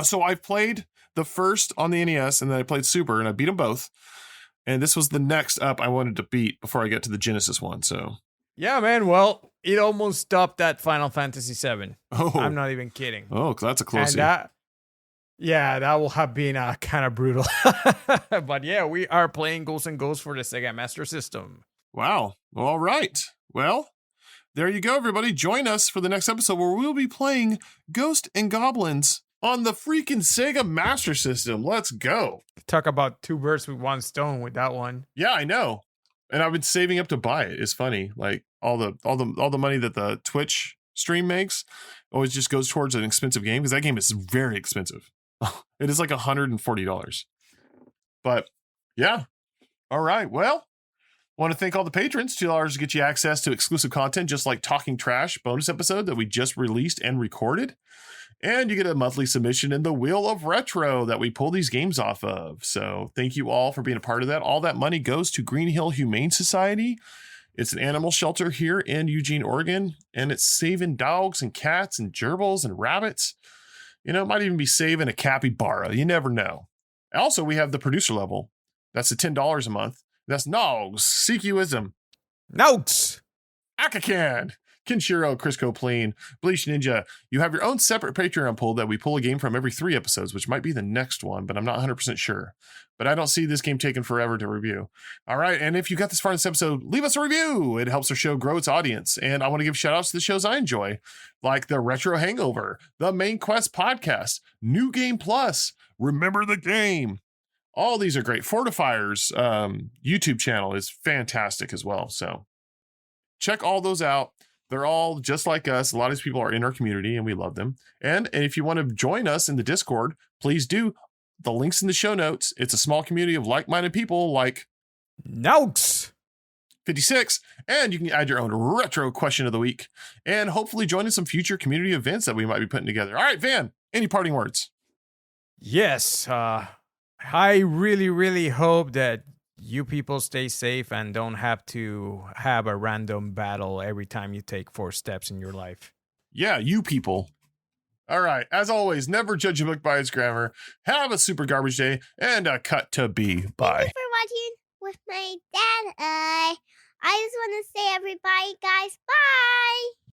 So I've played the first on the NES, and then I played Super, and I beat them both. And this was the next up I wanted to beat before I get to the Genesis one. So yeah, man. Well, it almost stopped at Final Fantasy VII. Oh, I'm not even kidding. Oh, that's a close. That will have been kind of brutal. But yeah, we are playing Ghouls and Ghosts for the Sega Master System. Wow. All right. Well, there you go, everybody. Join us for the next episode where we'll be playing Ghost and Goblins on the freaking Sega Master System. Let's go. Talk about 2 birds with 1 stone with that one. Yeah, I know. And I've been saving up to buy it. It's funny. Like all the money that the Twitch stream makes always just goes towards an expensive game because that game is very expensive. It is like $140. But yeah. All right. Well, want to thank all the patrons. $2 to get you access to exclusive content, just like Talking Trash bonus episode that we just released and recorded. And you get a monthly submission in the Wheel of Retro that we pull these games off of. So thank you all for being a part of that. All that money goes to Green Hill Humane Society It's an animal shelter here in Eugene, Oregon, and it's saving dogs and cats and gerbils and rabbits. You know, it might even be saving a capybara. You never know. Also, we have the producer level. That's the $10 a month. That's Nogs, CQism, Nogs, Akakan, Kenshiro, Chris Copleen, Bleach Ninja. You have your own separate Patreon pool that we pull a game from every 3 episodes, which might be the next one, but I'm not 100% sure. But I don't see this game taking forever to review. All right, and if you got this far in this episode, leave us a review. It helps our show grow its audience. And I want to give shout outs to the shows I enjoy, like the Retro Hangover, the Main Quest Podcast, New Game Plus, Remember the Game. All these are great. Fortifier's YouTube channel is fantastic as well. So check all those out. They're all just like us. A lot of these people are in our community and we love them. And if you want to join us in the Discord, please do. The link's in the show notes. It's a small community of like-minded people like Nogs 56. And you can add your own retro question of the week and hopefully join in some future community events that we might be putting together. All right, Van, any parting words? Yes. I really, really hope that you people stay safe and don't have to have a random battle every time you take 4 steps in your life. Yeah, you people. All right. As always, never judge a book by its grammar. Have a super garbage day and a cut to be. Bye. Thank you for watching with my dad. I just want to say everybody, guys, bye.